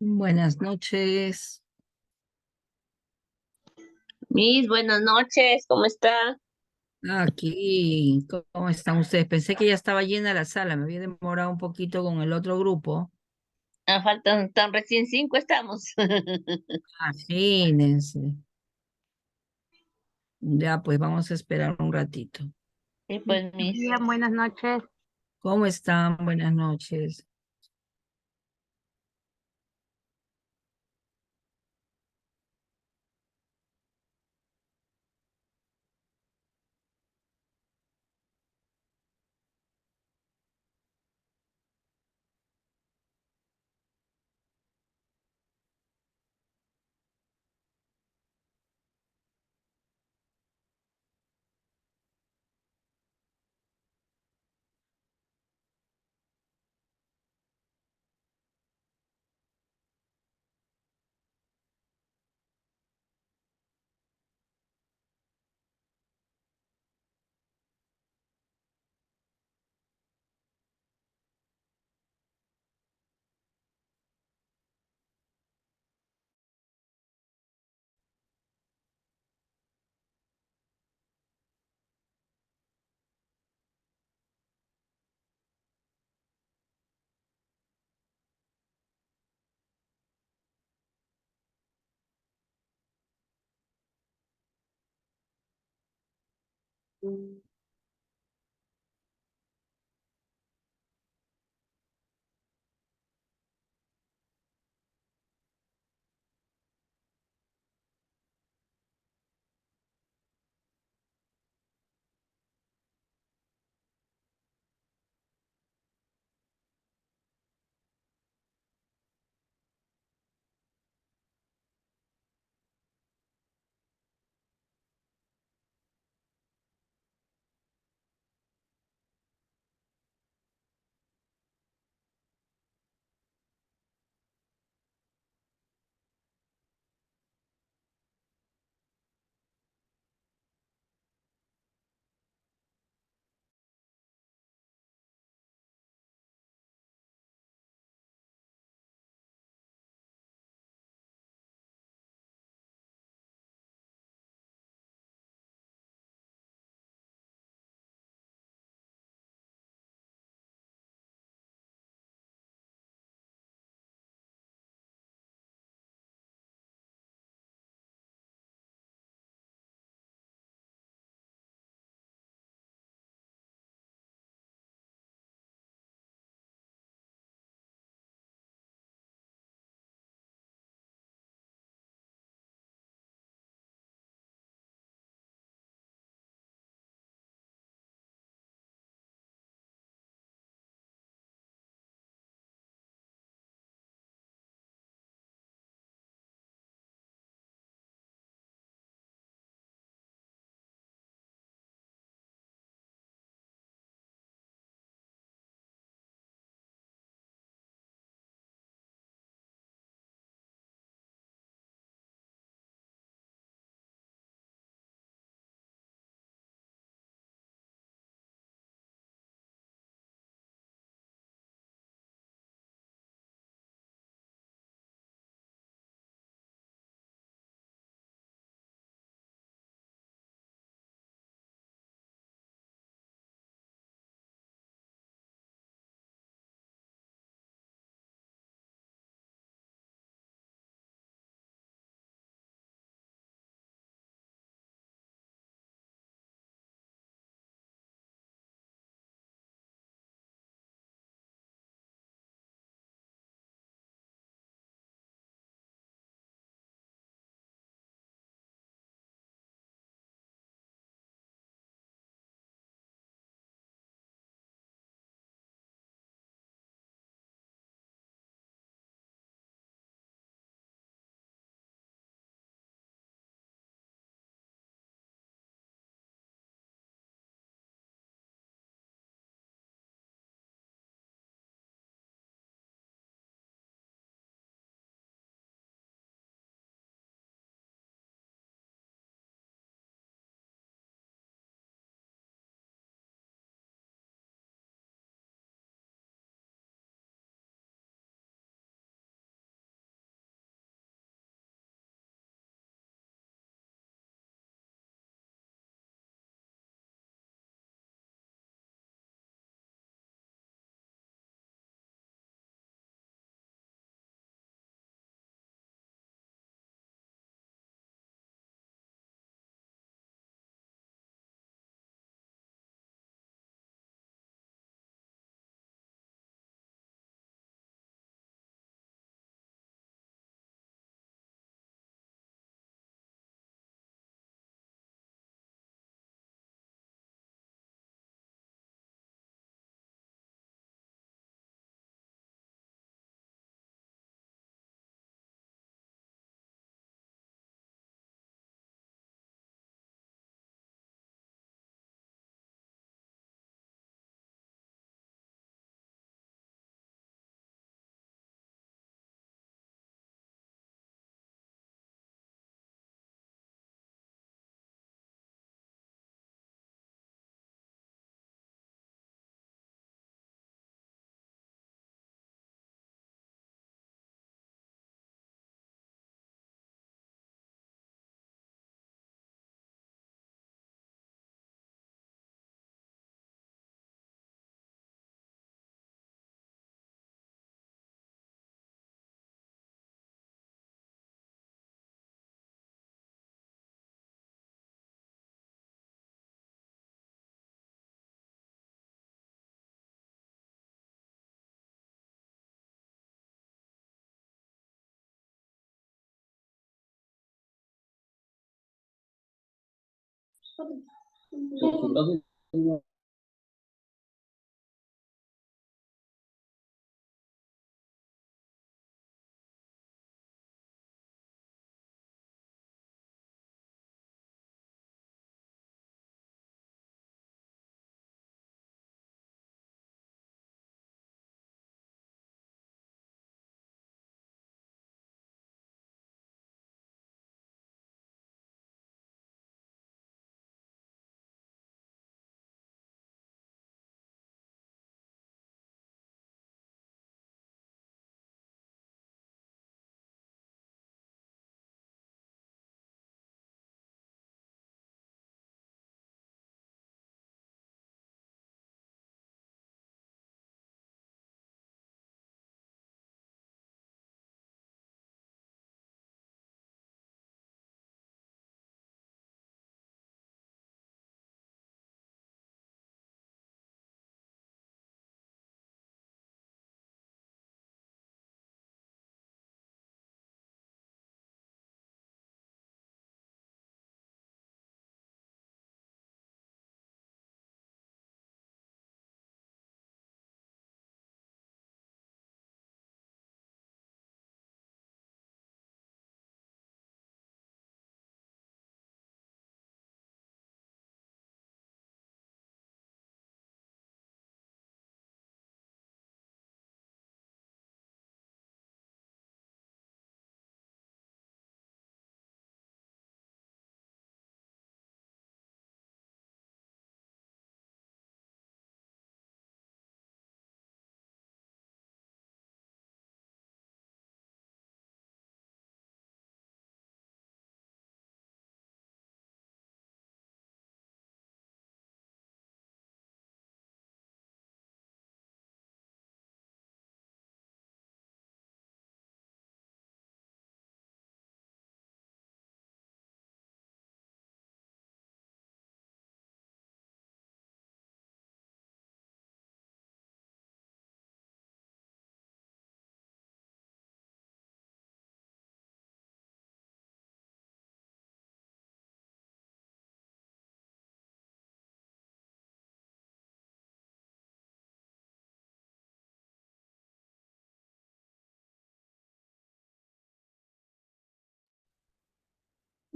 Buenas noches. Miss, buenas noches, ¿cómo está? Aquí, ¿cómo están ustedes? Pensé que ya estaba llena la sala, me había demorado un poquito con el otro grupo. Faltan tan recién 5 estamos. Imagínense. Ya, pues vamos a esperar un ratito. Y pues, Miss, Bien, buenas noches. ¿Cómo están? Buenas noches.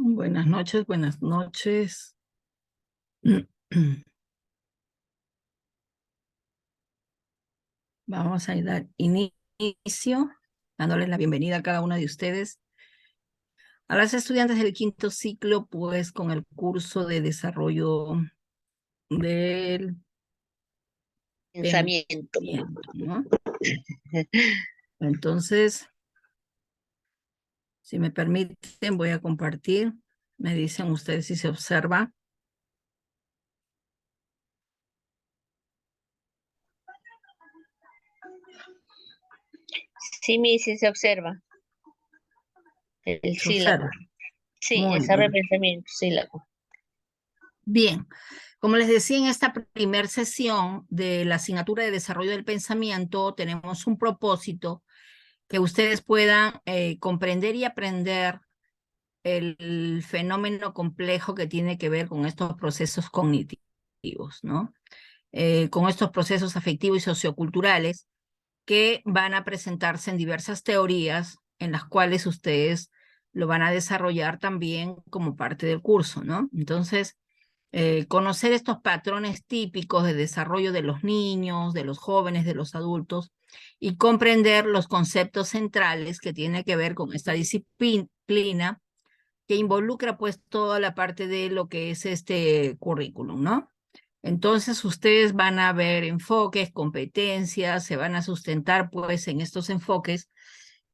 Buenas noches, buenas noches. Vamos a dar inicio, dándoles la bienvenida a cada una de ustedes, a las estudiantes del quinto ciclo, pues con el curso de desarrollo del Pensamiento. pensamiento, ¿no? Entonces, si me permiten, voy a compartir. Me dicen ustedes si se observa. Sí, sí se observa el Se sílabo. observa. Sí, Muy ese bien. pensamiento, sílabo. Bien, como les decía en esta primera sesión de la asignatura de desarrollo del pensamiento, tenemos un propósito que ustedes puedan comprender y aprender el fenómeno complejo que tiene que ver con estos procesos cognitivos, ¿no? Con estos procesos afectivos y socioculturales que van a presentarse en diversas teorías en las cuales ustedes lo van a desarrollar también como parte del curso, ¿no? Entonces, conocer estos patrones típicos de desarrollo de los niños, de los jóvenes, de los adultos, y comprender los conceptos centrales que tienen que ver con esta disciplina que involucra pues toda la parte de lo que es este currículum, ¿no? Entonces ustedes van a ver enfoques, competencias, se van a sustentar pues en estos enfoques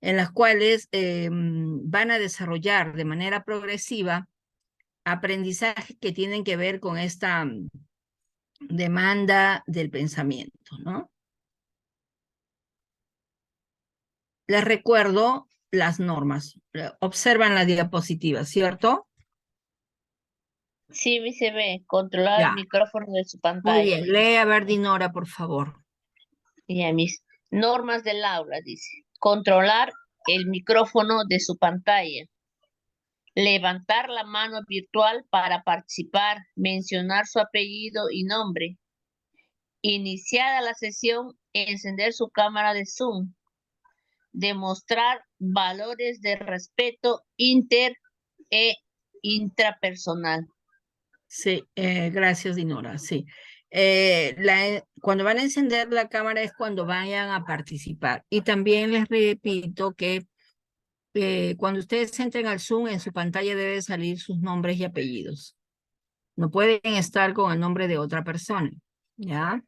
en las cuales van a desarrollar de manera progresiva aprendizajes que tienen que ver con esta demanda del pensamiento, ¿no? Les recuerdo las normas. Observan la diapositiva, ¿cierto? Sí, se ve. Controlar el Ya, micrófono de su muy pantalla. bien. Lee a ver, Dinora, por favor. Y a mis normas del aula, dice. Controlar el micrófono de su pantalla. levantar la mano virtual para participar, mencionar su apellido y nombre. Iniciada la sesión, encender su cámara de Zoom. Demostrar valores de respeto inter e intrapersonal. Sí, gracias, Dinora, sí. Cuando van a encender la cámara es cuando vayan a participar. Y también les repito que cuando ustedes entren al Zoom, en su pantalla deben salir sus nombres y apellidos. No pueden estar con el nombre de otra persona, ¿ya?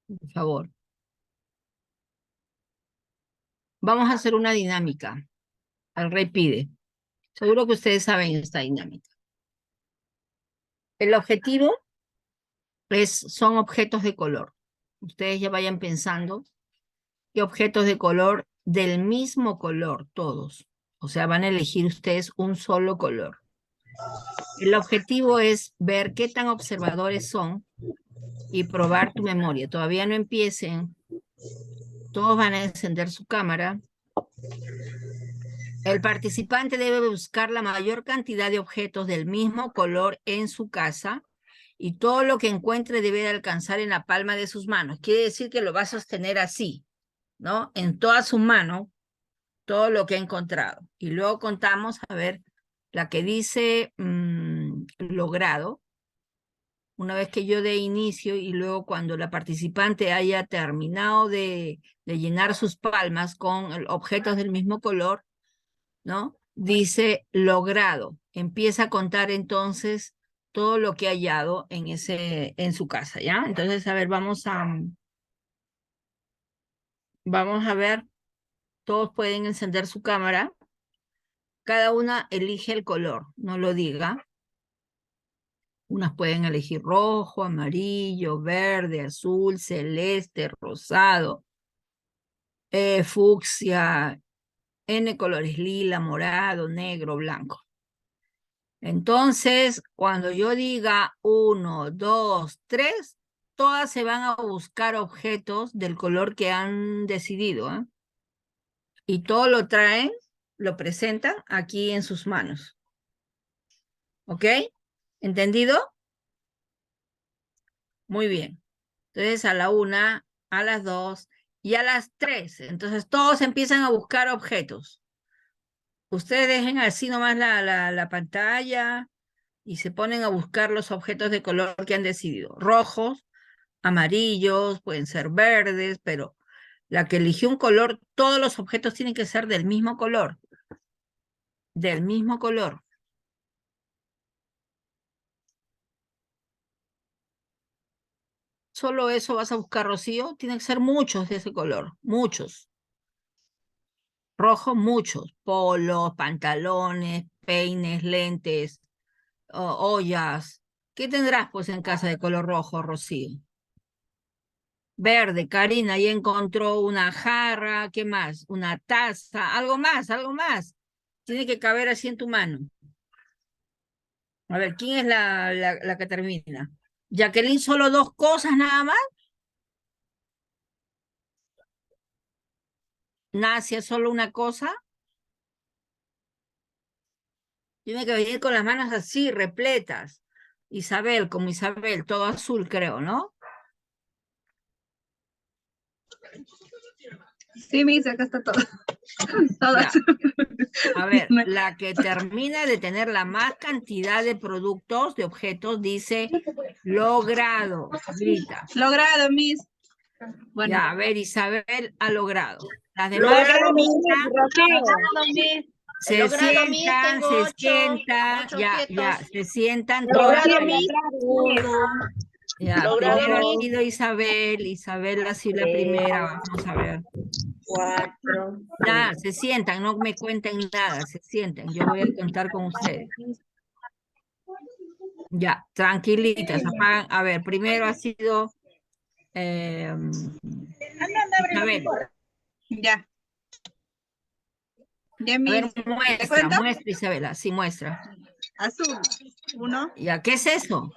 Por favor. Vamos a hacer una dinámica. El rey pide. Seguro que ustedes saben esta dinámica. El objetivo son objetos de color. Ustedes ya vayan pensando qué objetos de color del mismo color, todos. O sea, van a elegir ustedes un solo color. El objetivo es ver qué tan observadores son y probar tu memoria. Todavía no empiecen. Todos van a encender su cámara. El participante debe buscar la mayor cantidad de objetos del mismo color en su casa y todo lo que encuentre debe alcanzar en la palma de sus manos. Quiere decir que lo va a sostener así, ¿no? En toda su mano, todo lo que ha encontrado. Y luego contamos, a ver, la que dice logrado. Una vez que yo dé inicio y luego cuando la participante haya terminado de llenar sus palmas con objetos del mismo color, ¿no? Dice logrado. Empieza a contar entonces todo lo que ha hallado en su casa, ¿ya? Entonces, a ver, vamos a ver, todos pueden encender su cámara. Cada una elige el color, no lo diga. Unas pueden elegir rojo, amarillo, verde, azul, celeste, rosado, fucsia, N colores, lila, morado, negro, blanco. Entonces, cuando yo diga 1, 2, 3, todas se van a buscar objetos del color que han decidido, ¿eh? Y todo lo traen, lo presentan aquí en sus manos. ¿Ok? ¿Entendido? Muy bien. Entonces, a la 1, a las 2 y a las 3. Entonces, todos empiezan a buscar objetos. Ustedes dejen así nomás la pantalla y se ponen a buscar los objetos de color que han decidido. Rojos, amarillos, pueden ser verdes, pero la que eligió un color, todos los objetos tienen que ser del mismo color. Del mismo color. ¿Solo eso vas a buscar, Rocío? Tienen que ser muchos de ese color, muchos. Rojo, muchos. Polos, pantalones, peines, lentes, ollas. ¿Qué tendrás pues en casa de color rojo, Rocío? Verde, Karina, ya encontró una jarra, ¿qué más? Una taza, algo más, algo más. Tiene que caber así en tu mano. A ver, ¿quién es la que termina? Jacqueline, solo 2 cosas nada más. Nacia, solo una cosa. Tiene que venir con las manos así, repletas. Isabel, como Isabel, todo azul, creo, ¿no? Sí, Miss, acá está todo. Todas. Ya. A ver, la que termina de tener la más cantidad de productos, de objetos, dice logrado. Grita. Logrado, Miss. Bueno. Ya, a ver, Isabel ha logrado. Las demás se sientan, se sientan todas. Ya, primero ha sido Isabel ha sido la primera, vamos a ver. 4. Nada, se sientan, no me cuenten nada, se sientan, yo voy a contar con ustedes. Ya, tranquilitas, apagan. A ver, primero ha sido Isabel. Ya. Ya, A ver, Miss. muestra, Isabela, sí, muestra. Azul. 1. Ya, ¿qué es eso?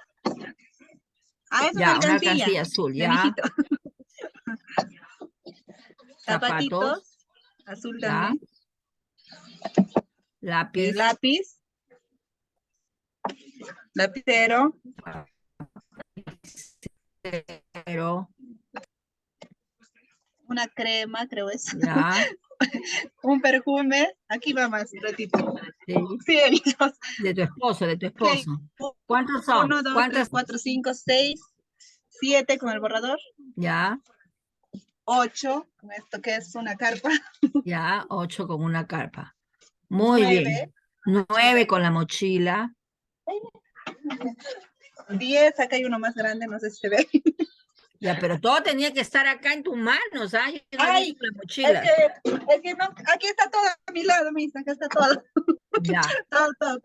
Ah, eso Ya, es una alcancilla. alcancilla azul, De ya. mijito. Zapatos. Azul Ya. también. lápiz, lápiz, lapicero, cero, una crema, creo es, ya, un perfume. Aquí va más ratito. sí, Sí, amigos. de tu esposo, de tu Ok. esposo. ¿Cuántos son? 1, 2, 3, ¿Cuántos? 4, 5, 6, 7 con el borrador. Ya, 8 con esto que es una carpa. ya, 8 con una carpa. Muy 9, bien. 9 con la mochila. 10, acá hay uno más grande, no sé si se ve. Ya, pero todo tenía que estar acá en tus manos, ¿ah? Yo no he Ay, visto la mochila. es que no, aquí está todo a mi lado, misa, acá está todo. Ya, Todo.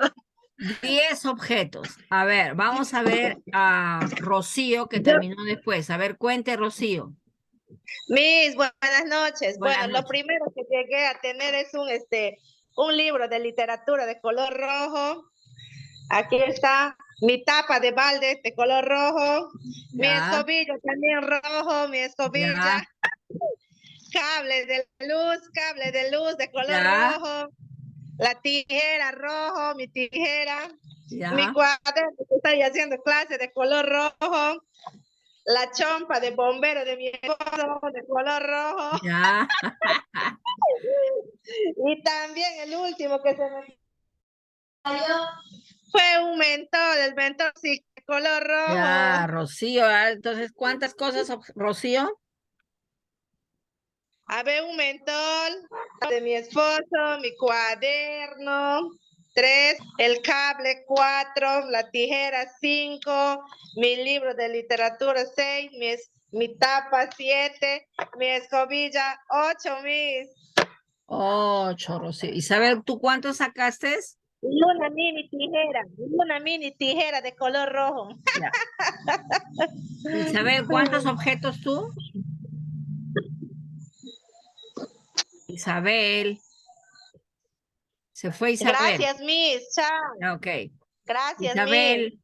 10 objetos. A ver, vamos a ver a Rocío, que Yo, terminó después. A ver, cuente, Rocío. Miss, buenas noches. Buenas Bueno, lo noches. primero que llegué a tener es un libro de literatura de color rojo. Aquí está mi tapa de balde de color rojo, mi Ya, escobilla también rojo, mi escobilla, ya, cable de luz de color ya, rojo, la tijera rojo, mi tijera, mi ya, cuaderno que estoy haciendo clase de color rojo, la chompa de bombero de mi esposo de color rojo. ya. Y también el último que se me fue un mentol, el mentol sí, de color Ya, rojo. Rocío. Entonces, ¿cuántas cosas, Rocío? A ver, un mentol de mi esposo, mi cuaderno, 3, el cable, 4, la tijera, 5, mi libro de literatura, 6, mi tapa, 7, mi escobilla, 8, mis. 8, Rocío. Isabel, ¿tú cuántos sacaste? Y una mini tijera de color rojo. Ya. Isabel, ¿cuántos objetos tú? Isabel. Se fue Isabel. Gracias, Miss. Chao. Ok. Gracias, Miss. Isabel.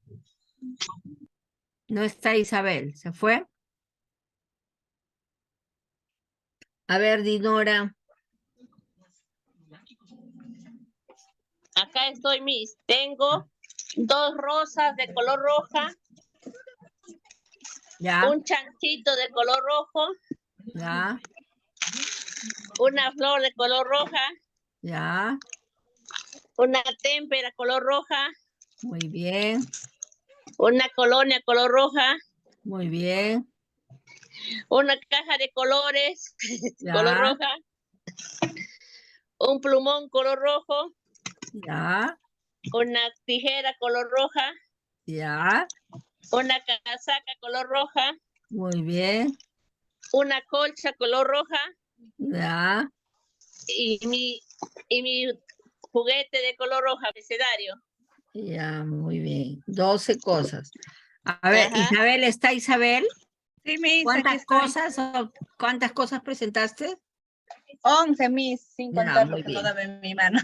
No está Isabel. ¿Se fue? A ver, Dinora. Acá estoy, Miss. Tengo 2 rosas de color roja, Ya, un chanchito de color rojo, ya, una flor de color roja, ya. una témpera color roja, Muy bien, una colonia color roja, muy bien. una caja de colores color Ya, roja, un plumón color rojo, ya, una tijera color roja, ya. una casaca color roja, Muy bien. una colcha color roja Ya, y mi juguete de color roja, abecedario. ya, muy bien. 12 cosas. A ver, Ajá. Isabel, ¿está Isabel? Sí, mis, aquí ¿Cuántas estoy. cosas o cuántas cosas presentaste? 11, mis, sin Ya, contar muy lo que no bien. daba en mi mano.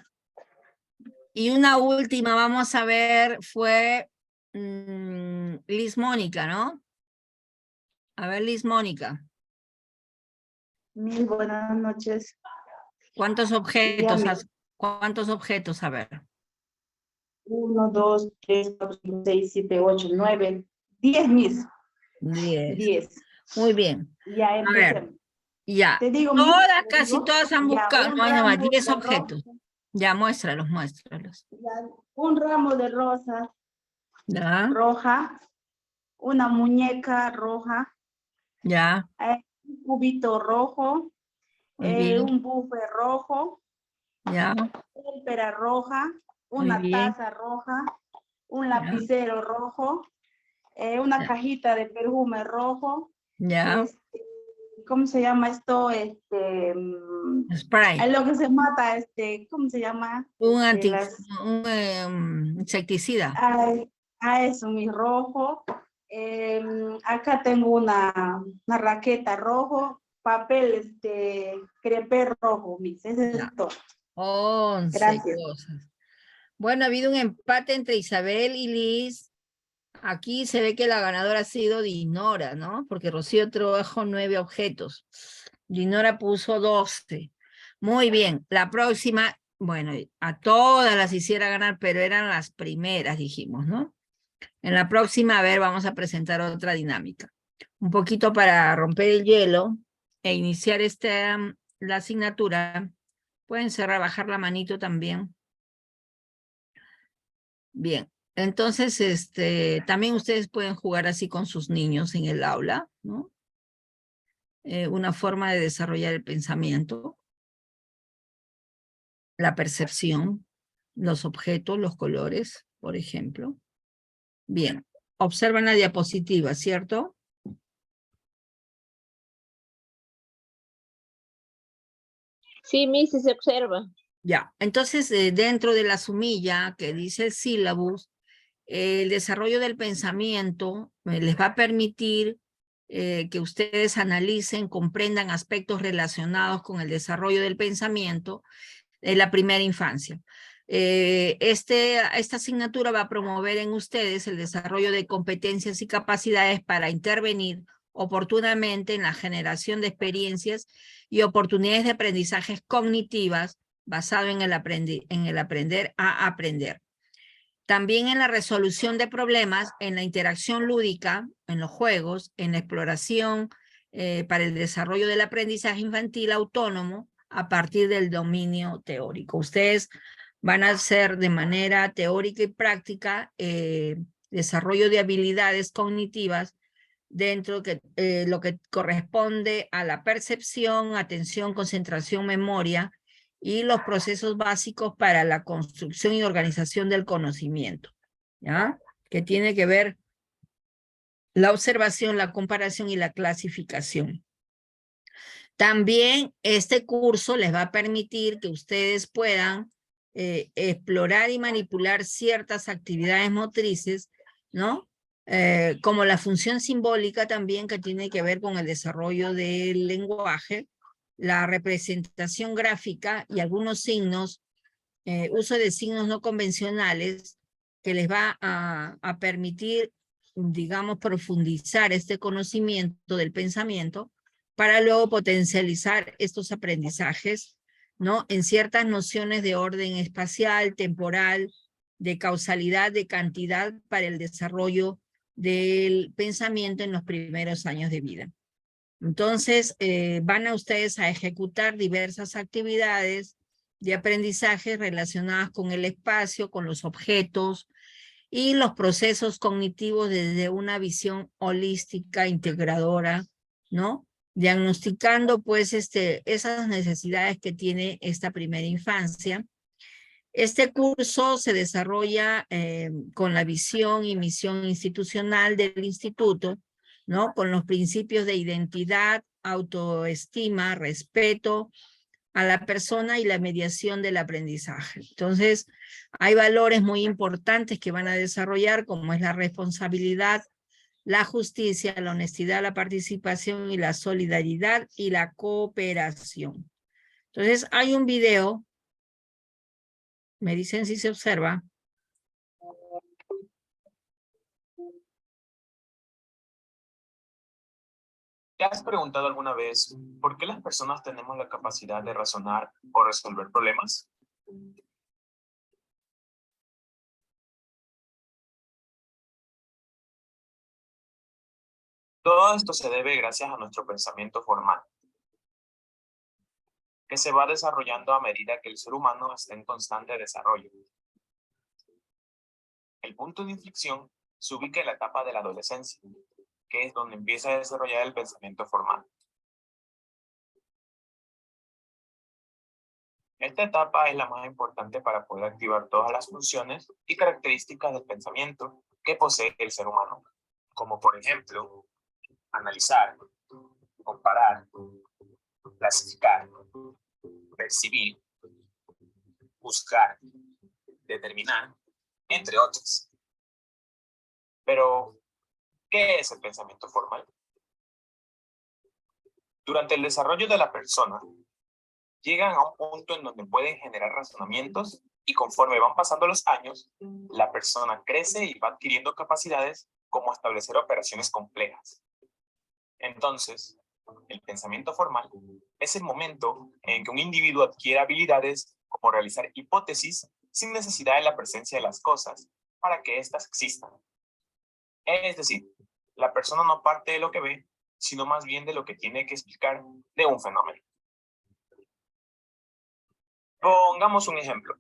Y una última, vamos a ver, fue Liz Mónica, ¿no? A ver, Liz Mónica, Muy buenas noches. ¿cuántos objetos Dígame. has, cuántos objetos? A ver, 1, 2, 3, 4, 5, 6, 7, 8, 9, 10 mis. 10. 10. Muy bien. Ya A ver, empecemos. ya. Te digo, mis, Todas, te casi digo, todas han ya buscado, un no hay nada más, ramo 10 de objetos. rosas, Ya, muéstralos, muéstralos. ya, un ramo de rosas Ya, roja, una muñeca roja, ya, un cubito rojo, muy bien, un buffet rojo, ya, témpera roja, muy una bien, taza roja, un ya, lapicero rojo, una ya, cajita de perfume rojo, ya. ¿cómo se llama esto? Spray, Lo que se mata, ¿cómo se llama? un insecticida. A eso, mi rojo. Acá tengo una raqueta rojo, papel, crepé rojo, mis, ese Ya. es todo. 11 Gracias. cosas. Bueno, ha habido un empate entre Isabel y Liz. Aquí se ve que la ganadora ha sido Dinora, ¿no? Porque Rocío trajo 9 objetos. Dinora puso 12. Muy bien. La próxima, Bueno, a todas las hiciera ganar, pero eran las primeras, dijimos, ¿no? En la próxima, a ver, vamos a presentar otra dinámica. Un poquito para romper el hielo e iniciar la asignatura. Pueden cerrar, bajar la manito también. Bien, entonces, también ustedes pueden jugar así con sus niños en el aula, ¿no? Una forma de desarrollar el pensamiento, la percepción, los objetos, los colores, por ejemplo. Bien, observan la diapositiva, ¿cierto? Sí, Miss, sí se observa. Ya, entonces dentro de la sumilla que dice el sílabus, el desarrollo del pensamiento les va a permitir que ustedes analicen, comprendan aspectos relacionados con el desarrollo del pensamiento en la primera infancia. Esta asignatura va a promover en ustedes el desarrollo de competencias y capacidades para intervenir oportunamente en la generación de experiencias y oportunidades de aprendizajes cognitivas basado en el aprender a aprender. También en la resolución de problemas, en la interacción lúdica, en los juegos, en la exploración para el desarrollo del aprendizaje infantil autónomo a partir del dominio teórico. Ustedes van a hacer de manera teórica y práctica desarrollo de habilidades cognitivas dentro de lo que corresponde a la percepción, atención, concentración, memoria, y los procesos básicos para la construcción y organización del conocimiento, ¿ya? Que tiene que ver la observación, la comparación y la clasificación. También este curso les va a permitir que ustedes puedan explorar y manipular ciertas actividades motrices, ¿no? Como la función simbólica también, que tiene que ver con el desarrollo del lenguaje, la representación gráfica y algunos signos, uso de signos no convencionales, que les va a permitir, digamos, profundizar este conocimiento del pensamiento para luego potencializar estos aprendizajes, ¿no? En ciertas nociones de orden espacial, temporal, de causalidad, de cantidad para el desarrollo del pensamiento en los primeros años de vida. Entonces, van a ustedes a ejecutar diversas actividades de aprendizaje relacionadas con el espacio, con los objetos y los procesos cognitivos desde una visión holística, integradora, ¿no? Diagnosticando, pues, esas necesidades que tiene esta primera infancia. Este curso se desarrolla con la visión y misión institucional del instituto, ¿no? Con los principios de identidad, autoestima, respeto a la persona y la mediación del aprendizaje. Entonces, hay valores muy importantes que van a desarrollar, como es la responsabilidad, la justicia, la honestidad, la participación y la solidaridad y la cooperación. Entonces, hay un video, me dicen si se observa. ¿Te has preguntado alguna vez por qué las personas tenemos la capacidad de razonar o resolver problemas? Todo esto se debe gracias a nuestro pensamiento formal, que se va desarrollando a medida que el ser humano está en constante desarrollo. El punto de inflexión se ubica en la etapa de la adolescencia, que es donde empieza a desarrollar el pensamiento formal. Esta etapa es la más importante para poder activar todas las funciones y características del pensamiento que posee el ser humano, como por ejemplo, analizar, comparar, clasificar, percibir, buscar, determinar, entre otras. Pero, ¿qué es el pensamiento formal? Durante el desarrollo de la persona, llegan a un punto en donde pueden generar razonamientos y conforme van pasando los años, la persona crece y va adquiriendo capacidades como establecer operaciones complejas. Entonces, el pensamiento formal es el momento en que un individuo adquiere habilidades como realizar hipótesis sin necesidad de la presencia de las cosas para que éstas existan. Es decir, la persona no parte de lo que ve, sino más bien de lo que tiene que explicar de un fenómeno. Pongamos un ejemplo.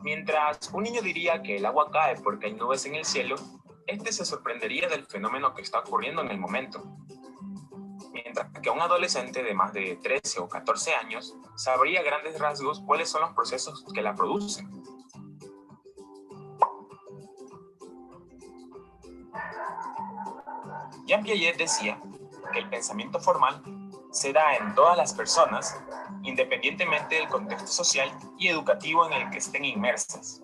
Mientras un niño diría que el agua cae porque hay nubes en el cielo, este se sorprendería del fenómeno que está ocurriendo en el momento. Mientras que un adolescente de más de 13 o 14 años sabría a grandes rasgos cuáles son los procesos que la producen. Jean Piaget decía que el pensamiento formal se da en todas las personas, independientemente del contexto social y educativo en el que estén inmersas,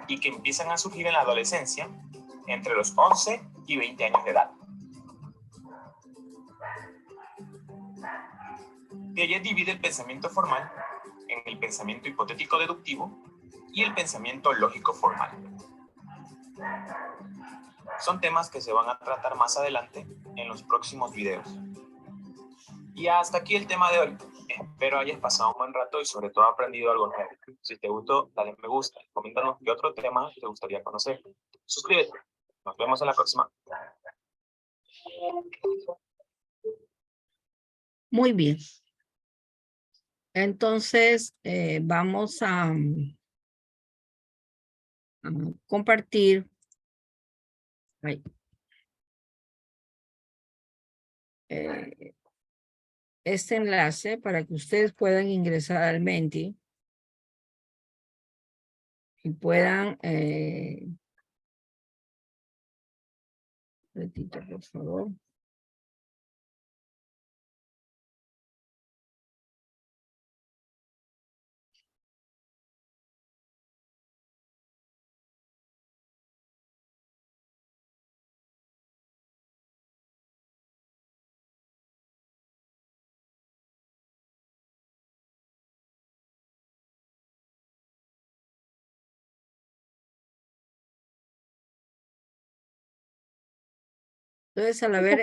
y que empiezan a surgir en la adolescencia entre los 11 y 20 años de edad. Piaget divide el pensamiento formal en el pensamiento hipotético deductivo y el pensamiento lógico formal. Son temas que se van a tratar más adelante en los próximos videos. Y hasta aquí el tema de hoy. Espero hayas pasado un buen rato y sobre todo aprendido algo nuevo. Si te gustó, dale me gusta. Coméntanos qué otro tema te gustaría conocer. Suscríbete. Nos vemos en la próxima. Muy bien. Entonces, vamos a compartir este enlace para que ustedes puedan ingresar al Menti y puedan... un ratito, por favor. Entonces, al haber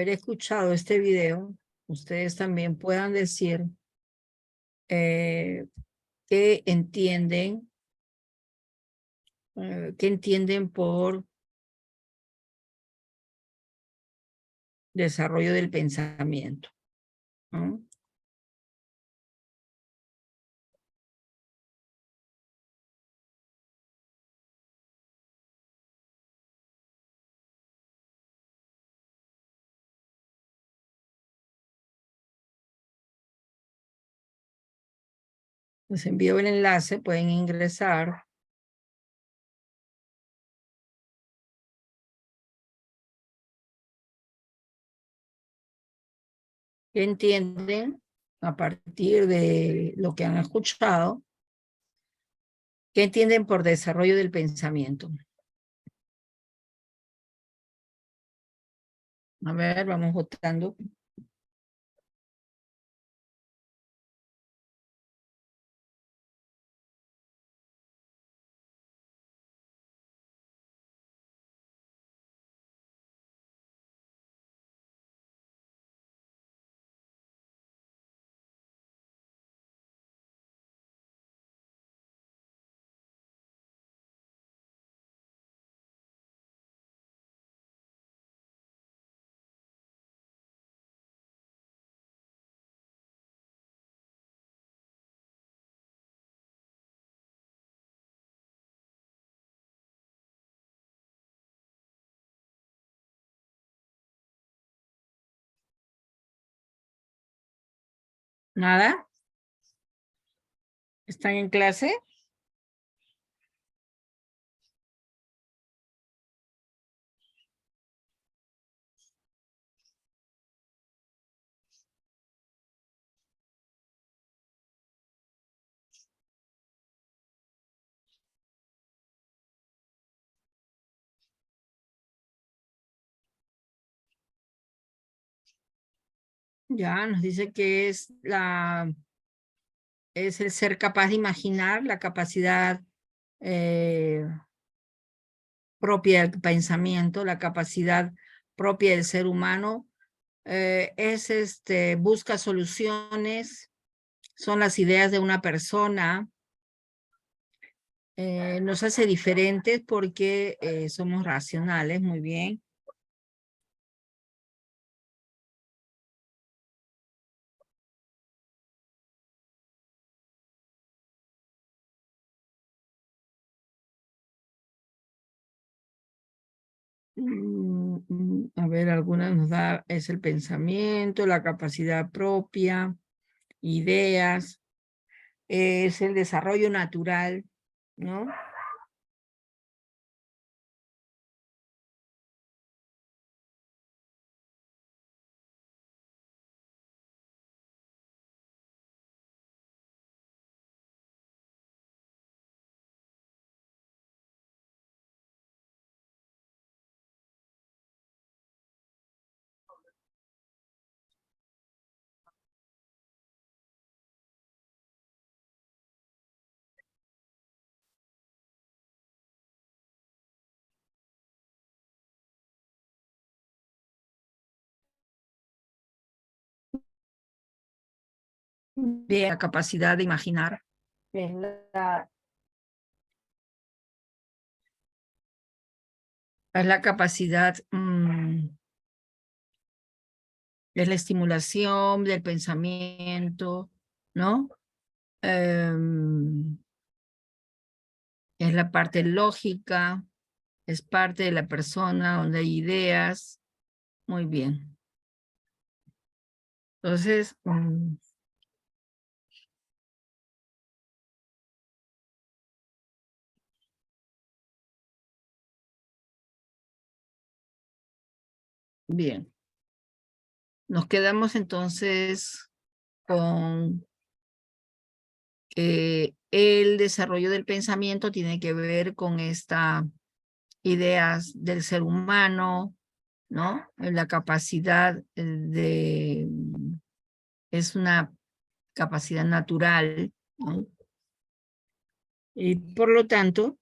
escuchado este video, ustedes también puedan decir qué entienden por desarrollo del pensamiento, ¿no? Les envío el enlace, pueden ingresar. ¿Qué entienden a partir de lo que han escuchado? ¿Qué entienden por desarrollo del pensamiento? A ver, vamos votando. ¿Nada? ¿Están en clase? Ya, nos dice que es el ser capaz de imaginar, la capacidad propia del pensamiento, la capacidad propia del ser humano, busca soluciones son las ideas de una persona. Nos hace diferentes porque somos racionales, muy bien. A ver, algunas nos da, es el pensamiento, la capacidad propia, ideas, es el desarrollo natural, ¿no? Bien, la capacidad de imaginar. Es la capacidad, es la estimulación del pensamiento, ¿no? Es la parte lógica, es parte de la persona donde hay ideas. Muy bien. Entonces, bien. Nos quedamos entonces con el desarrollo del pensamiento tiene que ver con estas ideas del ser humano, ¿no? La capacidad es una capacidad natural, ¿no? Y por lo tanto,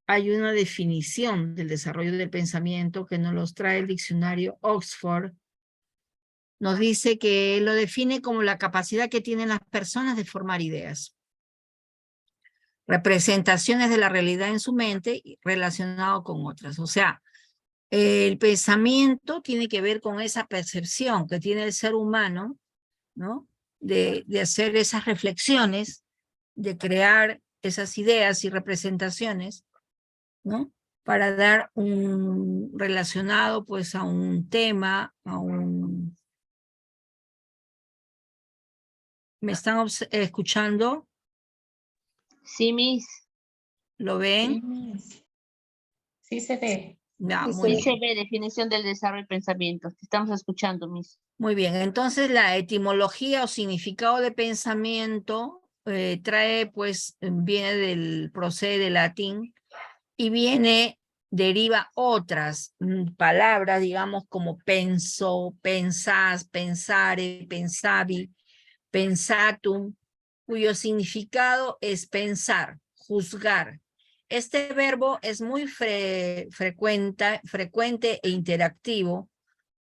hay una definición del desarrollo del pensamiento que nos los trae el diccionario Oxford. Nos dice que lo define como la capacidad que tienen las personas de formar ideas, representaciones de la realidad en su mente relacionado con otras. O sea, el pensamiento tiene que ver con esa percepción que tiene el ser humano, ¿no? De hacer esas reflexiones, de crear esas ideas y representaciones, ¿no? Para dar un relacionado pues a un tema, a un... ¿Me están escuchando? Sí, Miss. ¿Lo ven? Sí se ve. Ya, Sí muy Sí se bien. se ve definición del desarrollo del pensamiento. Te estamos escuchando, Miss. Muy bien, entonces la etimología o significado de pensamiento trae pues, procede del latín y deriva otras palabras, digamos, como penso, pensás, pensare, pensavi, pensatum, cuyo significado es pensar, juzgar. Este verbo es muy frecuente e interactivo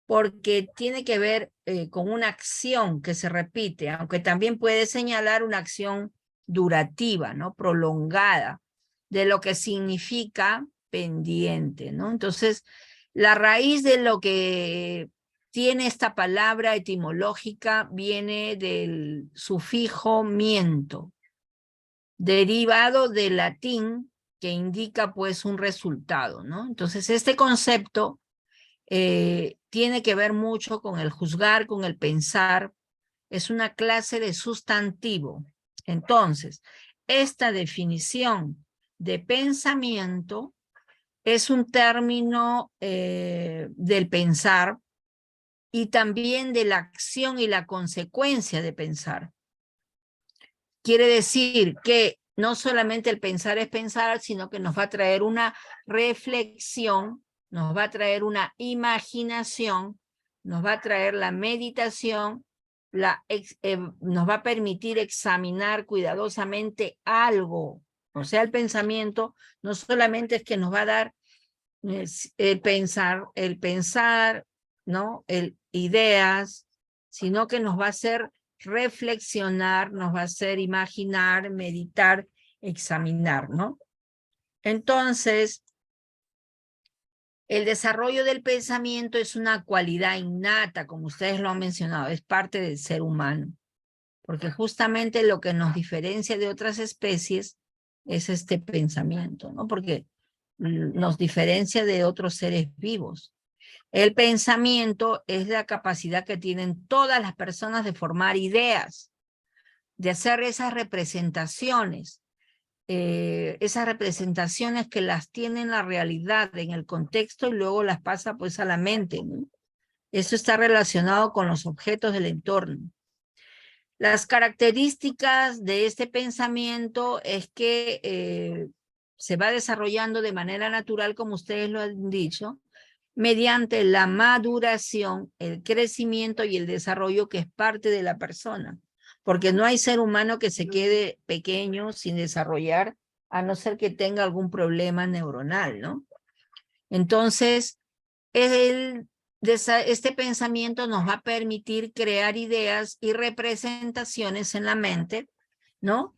porque tiene que ver con una acción que se repite, aunque también puede señalar una acción durativa, ¿no? Prolongada, de lo que significa pendiente, ¿no? Entonces, la raíz de lo que tiene esta palabra etimológica viene del sufijo miento, derivado del latín que indica pues un resultado, ¿no? Entonces, este concepto tiene que ver mucho con el juzgar, con el pensar, es una clase de sustantivo. Entonces, esta definición de pensamiento es un término del pensar y también de la acción y la consecuencia de pensar. Quiere decir que no solamente el pensar es pensar, sino que nos va a traer una reflexión, nos va a traer una imaginación, nos va a traer la meditación, nos va a permitir examinar cuidadosamente algo. O sea, el pensamiento no solamente es que nos va a dar el pensar, ¿no? Ideas, sino que nos va a hacer reflexionar, nos va a hacer imaginar, meditar, examinar, ¿no? Entonces, el desarrollo del pensamiento es una cualidad innata, como ustedes lo han mencionado, es parte del ser humano, porque justamente lo que nos diferencia de otras especies es este pensamiento, ¿no? Porque nos diferencia de otros seres vivos. El pensamiento es la capacidad que tienen todas las personas de formar ideas, de hacer esas representaciones que las tiene en la realidad, en el contexto, y luego las pasa pues a la mente, ¿no? Eso está relacionado con los objetos del entorno. Las características de este pensamiento es que se va desarrollando de manera natural, como ustedes lo han dicho, mediante la maduración, el crecimiento y el desarrollo que es parte de la persona. Porque no hay ser humano que se quede pequeño sin desarrollar, a no ser que tenga algún problema neuronal, ¿no? Entonces, este pensamiento nos va a permitir crear ideas y representaciones en la mente, ¿no?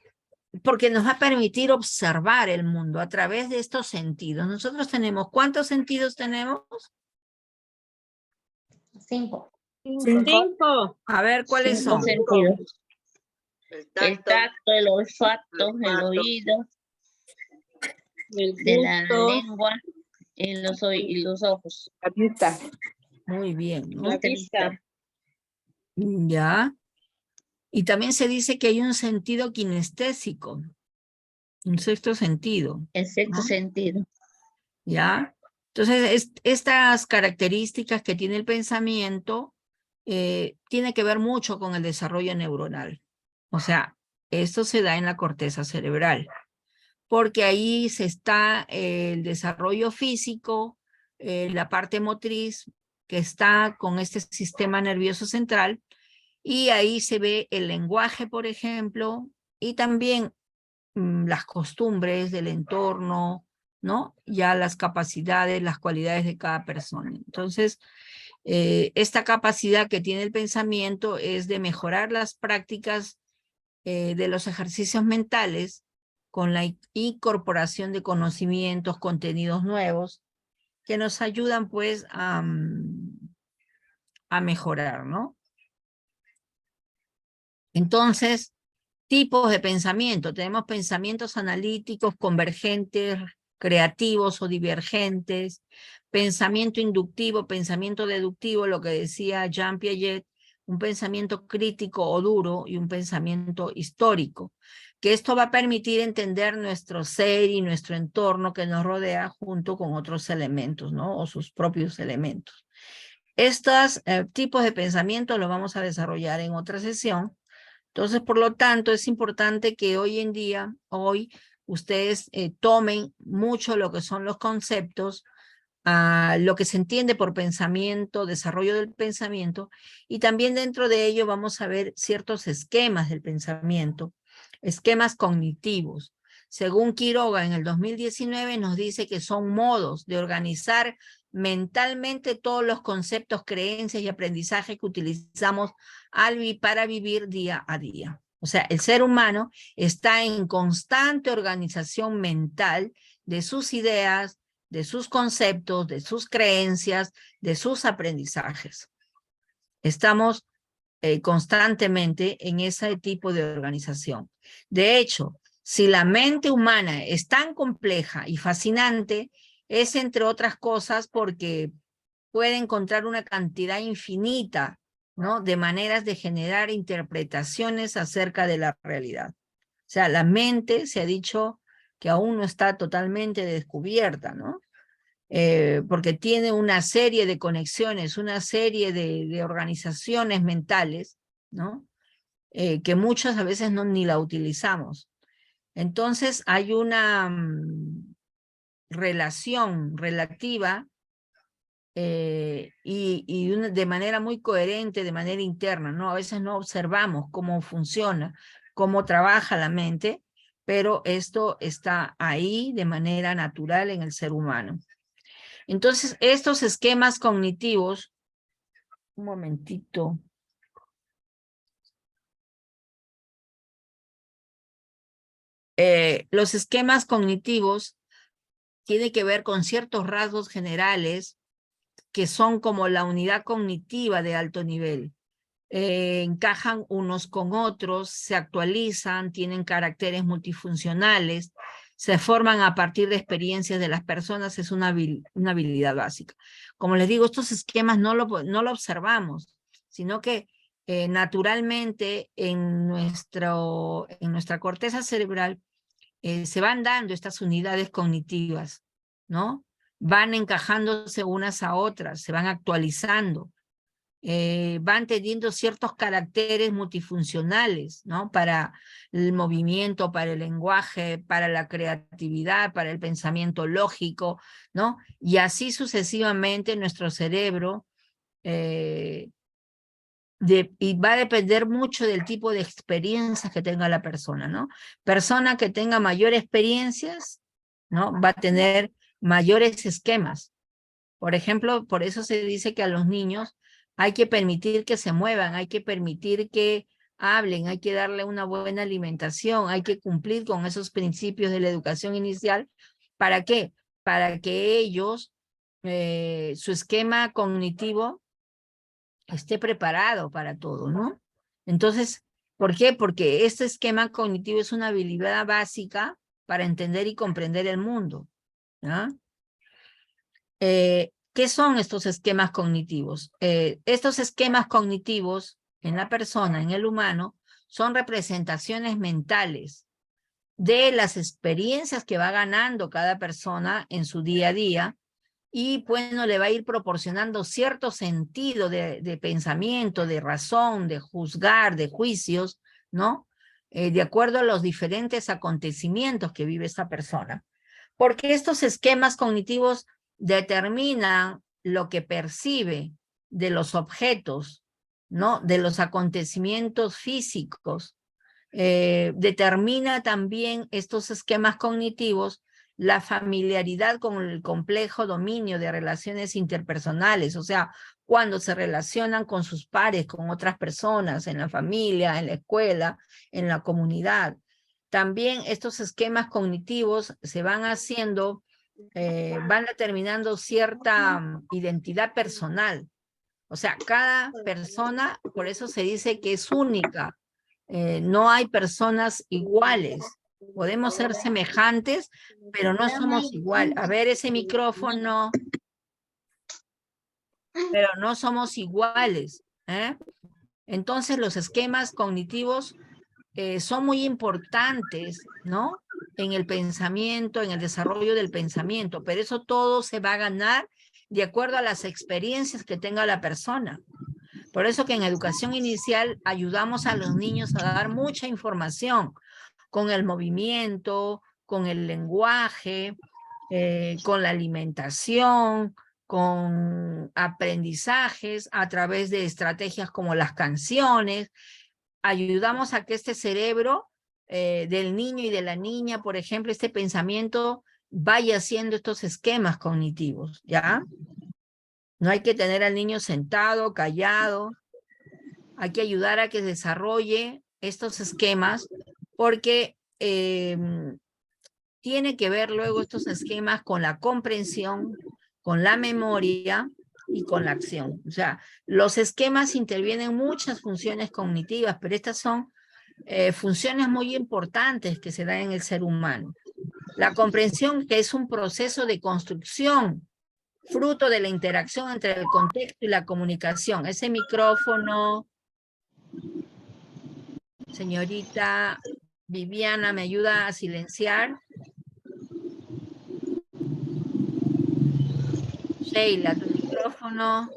Porque nos va a permitir observar el mundo a través de estos sentidos. Nosotros tenemos, ¿cuántos sentidos tenemos? 5. 5. A ver, ¿cuáles 5 son? sentidos. El tacto, el olfato, el oído, El de la gusto, lengua y los ojos. La vista. Muy bien, ¿no? la vista. Ya. Y también se dice que hay un sentido kinestésico, un sexto sentido, El sexto ¿no? sentido. ¿Ya? Entonces, estas características que tiene el pensamiento tiene que ver mucho con el desarrollo neuronal. O sea, esto se da en la corteza cerebral, porque ahí se está el desarrollo físico, la parte motriz, que está con este sistema nervioso central, y ahí se ve el lenguaje, por ejemplo, y también las costumbres del entorno, ¿no? Ya las capacidades, las cualidades de cada persona. Entonces, esta capacidad que tiene el pensamiento es de mejorar las prácticas de los ejercicios mentales con la incorporación de conocimientos, contenidos nuevos, que nos ayudan pues a mejorar, ¿no? Entonces, tipos de pensamiento. Tenemos pensamientos analíticos, convergentes, creativos o divergentes, pensamiento inductivo, pensamiento deductivo, lo que decía Jean Piaget, un pensamiento crítico o duro y un pensamiento histórico, que esto va a permitir entender nuestro ser y nuestro entorno que nos rodea junto con otros elementos, ¿no? O sus propios elementos. Estos tipos de pensamiento los vamos a desarrollar en otra sesión. Entonces, por lo tanto, es importante que hoy en día, ustedes tomen mucho lo que son los conceptos, lo que se entiende por pensamiento, desarrollo del pensamiento, y también dentro de ello vamos a ver ciertos esquemas del pensamiento, esquemas cognitivos. Según Quiroga, en el 2019 nos dice que son modos de organizar mentalmente todos los conceptos, creencias y aprendizaje que utilizamos para vivir día a día. O sea, el ser humano está en constante organización mental de sus ideas, de sus conceptos, de sus creencias, de sus aprendizajes. Estamos constantemente en ese tipo de organización. De hecho, si la mente humana es tan compleja y fascinante, es entre otras cosas porque puede encontrar una cantidad infinita, ¿no?, de maneras de generar interpretaciones acerca de la realidad. O sea, la mente se ha dicho que aún no está totalmente descubierta, ¿no? Porque tiene una serie de conexiones, una serie de organizaciones mentales, ¿no? Que muchas a veces ni la utilizamos. Entonces hay una relación relativa y de manera muy coherente, de manera interna, ¿no? A veces no observamos cómo funciona, cómo trabaja la mente, pero esto está ahí de manera natural en el ser humano. Entonces, estos esquemas cognitivos, un momentito. Los esquemas cognitivos tienen que ver con ciertos rasgos generales que son como la unidad cognitiva de alto nivel. Encajan unos con otros, se actualizan, tienen caracteres multifuncionales, se forman a partir de experiencias de las personas, es una habilidad básica. Como les digo, estos esquemas no lo observamos, sino que naturalmente en nuestra corteza cerebral se van dando estas unidades cognitivas, ¿no? Van encajándose unas a otras, se van actualizando. Van teniendo ciertos caracteres multifuncionales, ¿no? Para el movimiento, para el lenguaje, para la creatividad, para el pensamiento lógico, ¿no? Y así sucesivamente nuestro cerebro y va a depender mucho del tipo de experiencias que tenga la persona, ¿no? Persona que tenga mayores experiencias, ¿no? Va a tener mayores esquemas. Por ejemplo, por eso se dice que a los niños hay que permitir que se muevan, hay que permitir que hablen, hay que darle una buena alimentación, hay que cumplir con esos principios de la educación inicial. ¿Para qué? Para que ellos, su esquema cognitivo esté preparado para todo, ¿no? Entonces, ¿por qué? Porque este esquema cognitivo es una habilidad básica para entender y comprender el mundo, ¿no? ¿Qué son estos esquemas cognitivos? Estos esquemas cognitivos en la persona, en el humano, son representaciones mentales de las experiencias que va ganando cada persona en su día a día y bueno, le va a ir proporcionando cierto sentido de pensamiento, de razón, de juzgar, de juicios, ¿no? De acuerdo a los diferentes acontecimientos que vive esta persona. Porque estos esquemas cognitivos determinan lo que percibe de los objetos, ¿no? De los acontecimientos físicos. Determina también estos esquemas cognitivos la familiaridad con el complejo dominio de relaciones interpersonales, o sea, cuando se relacionan con sus pares, con otras personas, en la familia, en la escuela, en la comunidad. También estos esquemas cognitivos se van haciendo, van determinando cierta identidad personal. O sea, cada persona, por eso se dice que es única. No hay personas iguales. Podemos ser semejantes, pero no somos igual. A ver, ese micrófono, pero no somos iguales. Entonces, los esquemas cognitivos son muy importantes, ¿no? En el pensamiento, en el desarrollo del pensamiento, pero eso todo se va a ganar de acuerdo a las experiencias que tenga la persona. Por eso que en educación inicial ayudamos a los niños a dar mucha información con el movimiento, con el lenguaje, con la alimentación, con aprendizajes a través de estrategias como las canciones. Ayudamos a que este cerebro del niño y de la niña, por ejemplo, este pensamiento vaya haciendo estos esquemas cognitivos, ¿ya? No hay que tener al niño sentado, callado. Hay que ayudar a que desarrolle estos esquemas porque tiene que ver luego estos esquemas con la comprensión, con la memoria y con la acción. O sea, los esquemas intervienen muchas funciones cognitivas, pero estas son funciones muy importantes que se dan en el ser humano. La comprensión, que es un proceso de construcción, fruto de la interacción entre el contexto y la comunicación. Ese micrófono, señorita Viviana, ¿me ayuda a silenciar? Sheila, tu micrófono.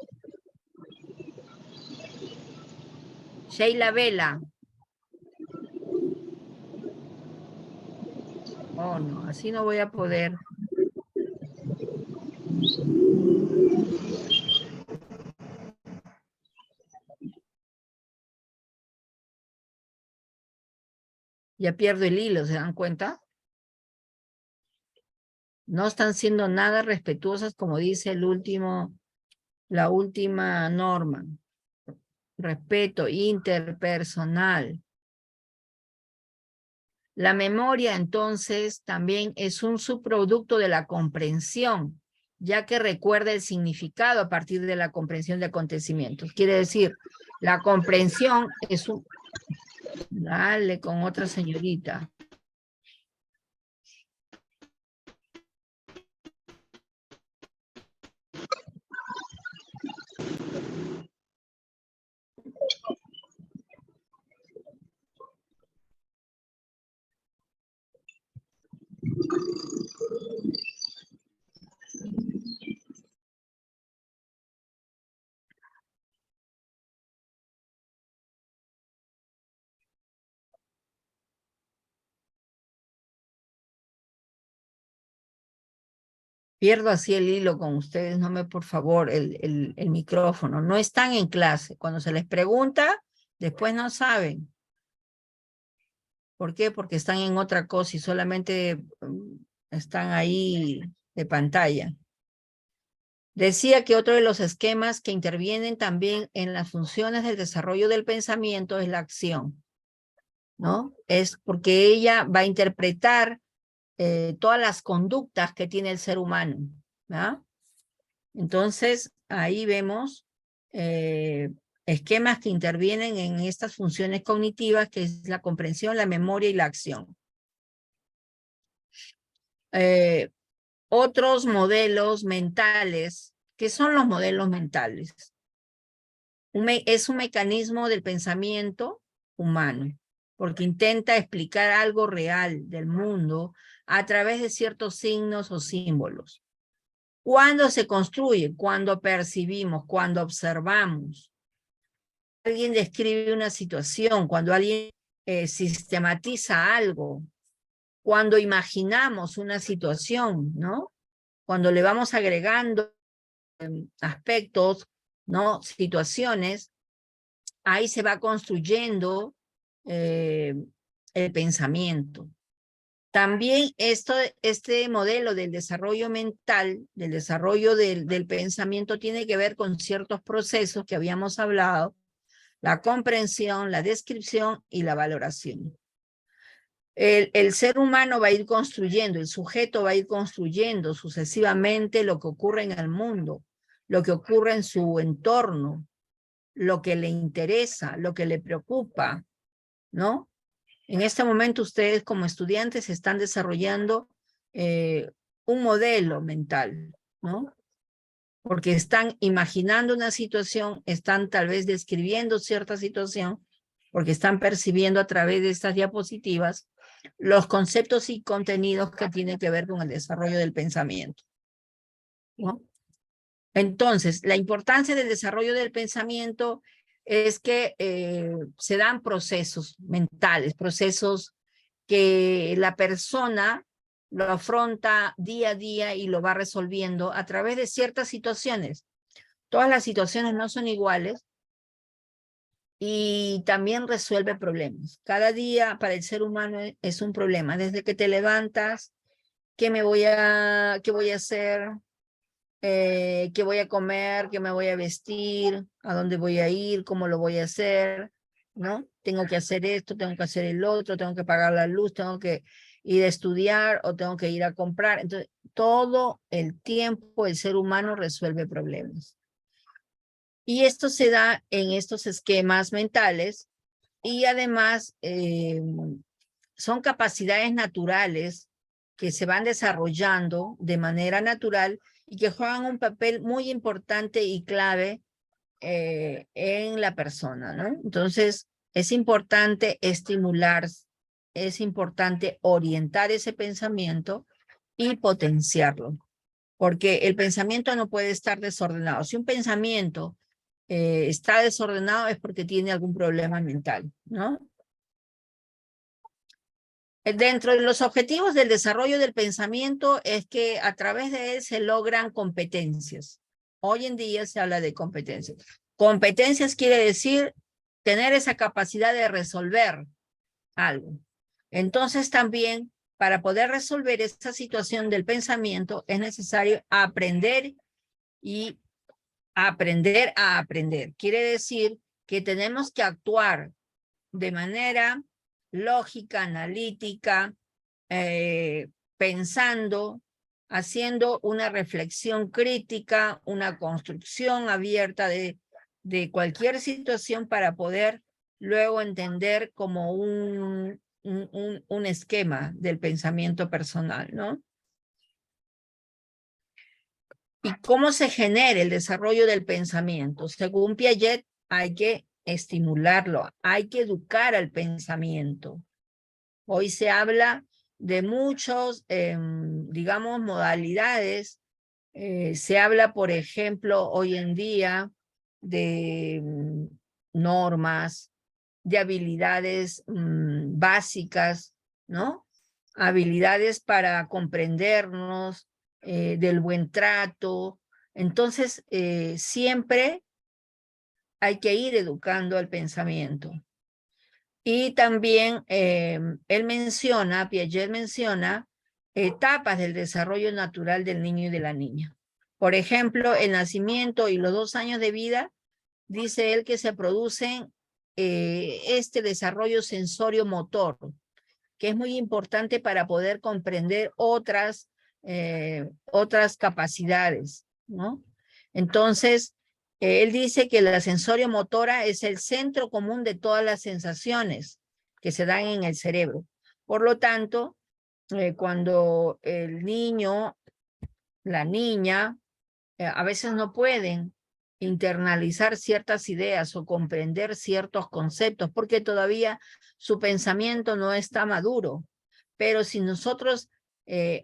Sheila Vela. Oh, no, así no voy a poder. Ya pierdo el hilo, ¿se dan cuenta? No están siendo nada respetuosas, como dice la última norma. Respeto interpersonal. La memoria, entonces, también es un subproducto de la comprensión, ya que recuerda el significado a partir de la comprensión de acontecimientos. Quiere decir, la comprensión es un... Dale con otra señorita. Pierdo así el hilo con ustedes, no me, por favor, el micrófono. No están en clase. Cuando se les pregunta, después no saben. ¿Por qué? Porque están en otra cosa y solamente están ahí de pantalla. Decía que otro de los esquemas que intervienen también en las funciones del desarrollo del pensamiento es la acción, ¿no? Es porque ella va a interpretar todas las conductas que tiene el ser humano, ¿verdad? Entonces, ahí vemos esquemas que intervienen en estas funciones cognitivas, que es la comprensión, la memoria y la acción. Otros modelos mentales, ¿qué son los modelos mentales? Es un mecanismo del pensamiento humano, porque intenta explicar algo real del mundo a través de ciertos signos o símbolos. ¿Cuándo se construye? Cuando percibimos, cuando observamos. Alguien describe una situación, cuando alguien sistematiza algo, cuando imaginamos una situación, ¿no? Cuando le vamos agregando aspectos, ¿no? Situaciones, ahí se va construyendo el pensamiento. También este modelo del desarrollo mental, del desarrollo del pensamiento, tiene que ver con ciertos procesos que habíamos hablado, la comprensión, la descripción y la valoración. El ser humano va a ir construyendo, el sujeto va a ir construyendo sucesivamente lo que ocurre en el mundo, lo que ocurre en su entorno, lo que le interesa, lo que le preocupa, ¿no? En este momento ustedes como estudiantes están desarrollando un modelo mental, ¿no? Porque están imaginando una situación, están tal vez describiendo cierta situación, porque están percibiendo a través de estas diapositivas los conceptos y contenidos que tienen que ver con el desarrollo del pensamiento, ¿no? Entonces, la importancia del desarrollo del pensamiento es que se dan procesos mentales, procesos que la persona lo afronta día a día y lo va resolviendo a través de ciertas situaciones. Todas las situaciones no son iguales y también resuelve problemas. Cada día para el ser humano es un problema. Desde que te levantas, ¿qué voy a hacer? ¿Qué voy a comer? ¿Qué me voy a vestir? ¿A dónde voy a ir? ¿Cómo lo voy a hacer? ¿No? Tengo que hacer esto, tengo que hacer el otro, tengo que pagar la luz, tengo que ir a estudiar o tengo que ir a comprar. Entonces, todo el tiempo el ser humano resuelve problemas. Y esto se da en estos esquemas mentales y además son capacidades naturales que se van desarrollando de manera natural y que juegan un papel muy importante y clave en la persona, ¿no? Entonces, es importante estimular, es importante orientar ese pensamiento y potenciarlo, porque el pensamiento no puede estar desordenado. Si un pensamiento está desordenado es porque tiene algún problema mental, ¿no? Dentro de los objetivos del desarrollo del pensamiento es que a través de él se logran competencias. Hoy en día se habla de competencias. Competencias quiere decir tener esa capacidad de resolver algo. Entonces también para poder resolver esta situación del pensamiento es necesario aprender y aprender a aprender. Quiere decir que tenemos que actuar de manera lógica, analítica, pensando, haciendo una reflexión crítica, una construcción abierta de cualquier situación para poder luego entender como un esquema del pensamiento personal, ¿no? ¿Y cómo se genera el desarrollo del pensamiento? Según Piaget, hay que estimularlo, hay que educar al pensamiento. Hoy se habla de muchos, digamos, modalidades. Se habla, por ejemplo, hoy en día de normas, de habilidades básicas, ¿no? Habilidades para comprendernos, del buen trato. Entonces, siempre hay que ir educando al pensamiento. Y también Piaget menciona etapas del desarrollo natural del niño y de la niña. Por ejemplo, el nacimiento y los 2 años de vida, dice él que se producen este desarrollo sensorio-motor, que es muy importante para poder comprender otras capacidades, ¿no? Entonces, él dice que la sensorio-motora es el centro común de todas las sensaciones que se dan en el cerebro. Por lo tanto, cuando el niño, la niña, a veces no pueden internalizar ciertas ideas o comprender ciertos conceptos porque todavía su pensamiento no está maduro. Pero si nosotros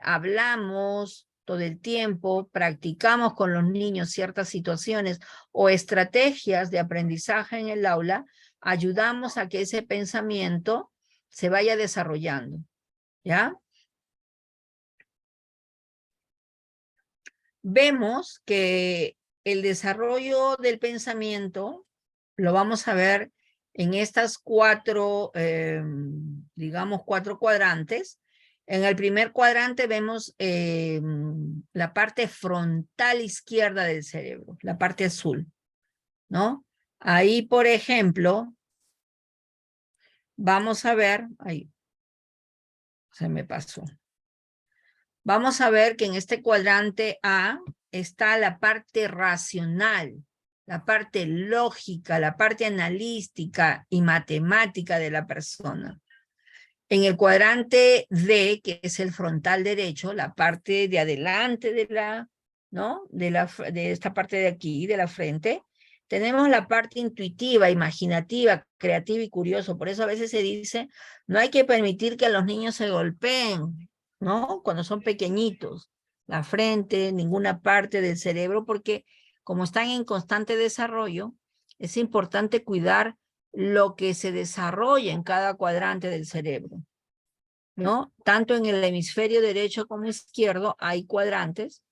hablamos todo el tiempo, practicamos con los niños ciertas situaciones o estrategias de aprendizaje en el aula, ayudamos a que ese pensamiento se vaya desarrollando, ¿ya? Vemos que el desarrollo del pensamiento lo vamos a ver en estas 4, digamos, 4 cuadrantes. En el primer cuadrante vemos la parte frontal izquierda del cerebro, la parte azul, ¿no? Ahí, por ejemplo, vamos a ver, ahí, se me pasó. Vamos a ver que en este cuadrante A está la parte racional, la parte lógica, la parte analítica y matemática de la persona. En el cuadrante D, que es el frontal derecho, la parte de adelante de la, ¿no? De esta parte de aquí, de la frente, tenemos la parte intuitiva, imaginativa, creativa y curioso. Por eso a veces se dice, no hay que permitir que los niños se golpeen, ¿no? Cuando son pequeñitos, la frente, ninguna parte del cerebro, porque como están en constante desarrollo, es importante cuidar lo que se desarrolla en cada cuadrante del cerebro, ¿no? Tanto en el hemisferio derecho como izquierdo hay cuadrantes.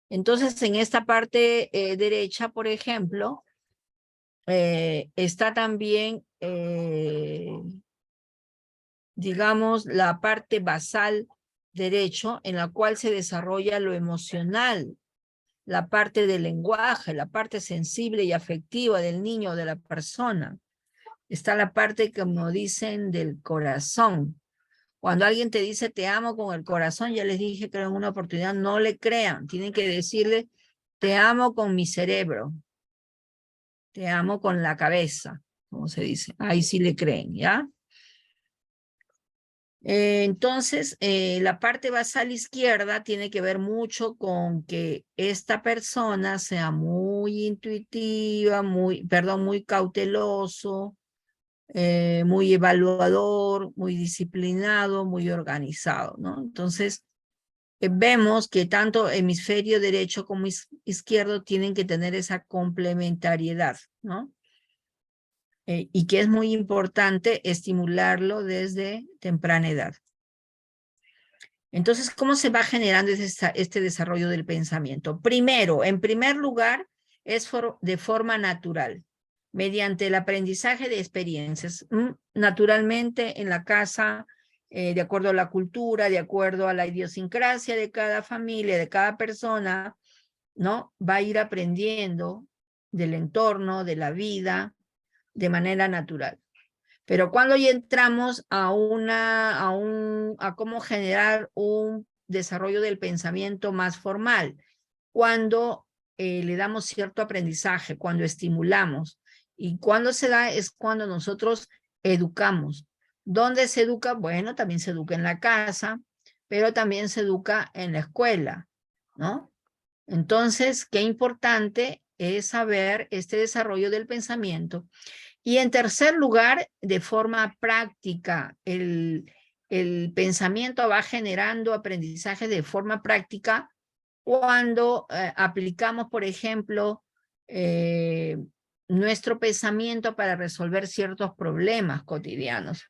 Entonces, en esta parte derecha, por ejemplo, está también, digamos, la parte basal derecho, en la cual se desarrolla lo emocional, la parte del lenguaje, la parte sensible y afectiva del niño o de la persona. Está la parte, como dicen, del corazón. Cuando alguien te dice te amo con el corazón, ya les dije que en una oportunidad, no le crean. Tienen que decirle te amo con mi cerebro. Te amo con la cabeza, como se dice. Ahí sí le creen, ¿ya? Entonces, la parte basal izquierda tiene que ver mucho con que esta persona sea muy intuitiva, muy cauteloso, muy evaluador, muy disciplinado, muy organizado, ¿no? Entonces, vemos que tanto hemisferio derecho como izquierdo tienen que tener esa complementariedad, ¿no? Y que es muy importante estimularlo desde temprana edad. Entonces, ¿cómo se va generando este desarrollo del pensamiento? Primero, en primer lugar, es de forma natural, mediante el aprendizaje de experiencias. Naturalmente, en la casa, de acuerdo a la cultura, de acuerdo a la idiosincrasia de cada familia, de cada persona, ¿no? Va a ir aprendiendo del entorno, de la vida, de manera natural. Pero cuando ya entramos a cómo generar un desarrollo del pensamiento más formal, cuando le damos cierto aprendizaje, cuando estimulamos, y cuando se da es cuando nosotros educamos. ¿Dónde se educa? Bueno, también se educa en la casa, pero también se educa en la escuela, ¿no? Entonces, qué importante es saber este desarrollo del pensamiento. Y en tercer lugar, de forma práctica, el pensamiento va generando aprendizaje de forma práctica cuando aplicamos, por ejemplo, nuestro pensamiento para resolver ciertos problemas cotidianos.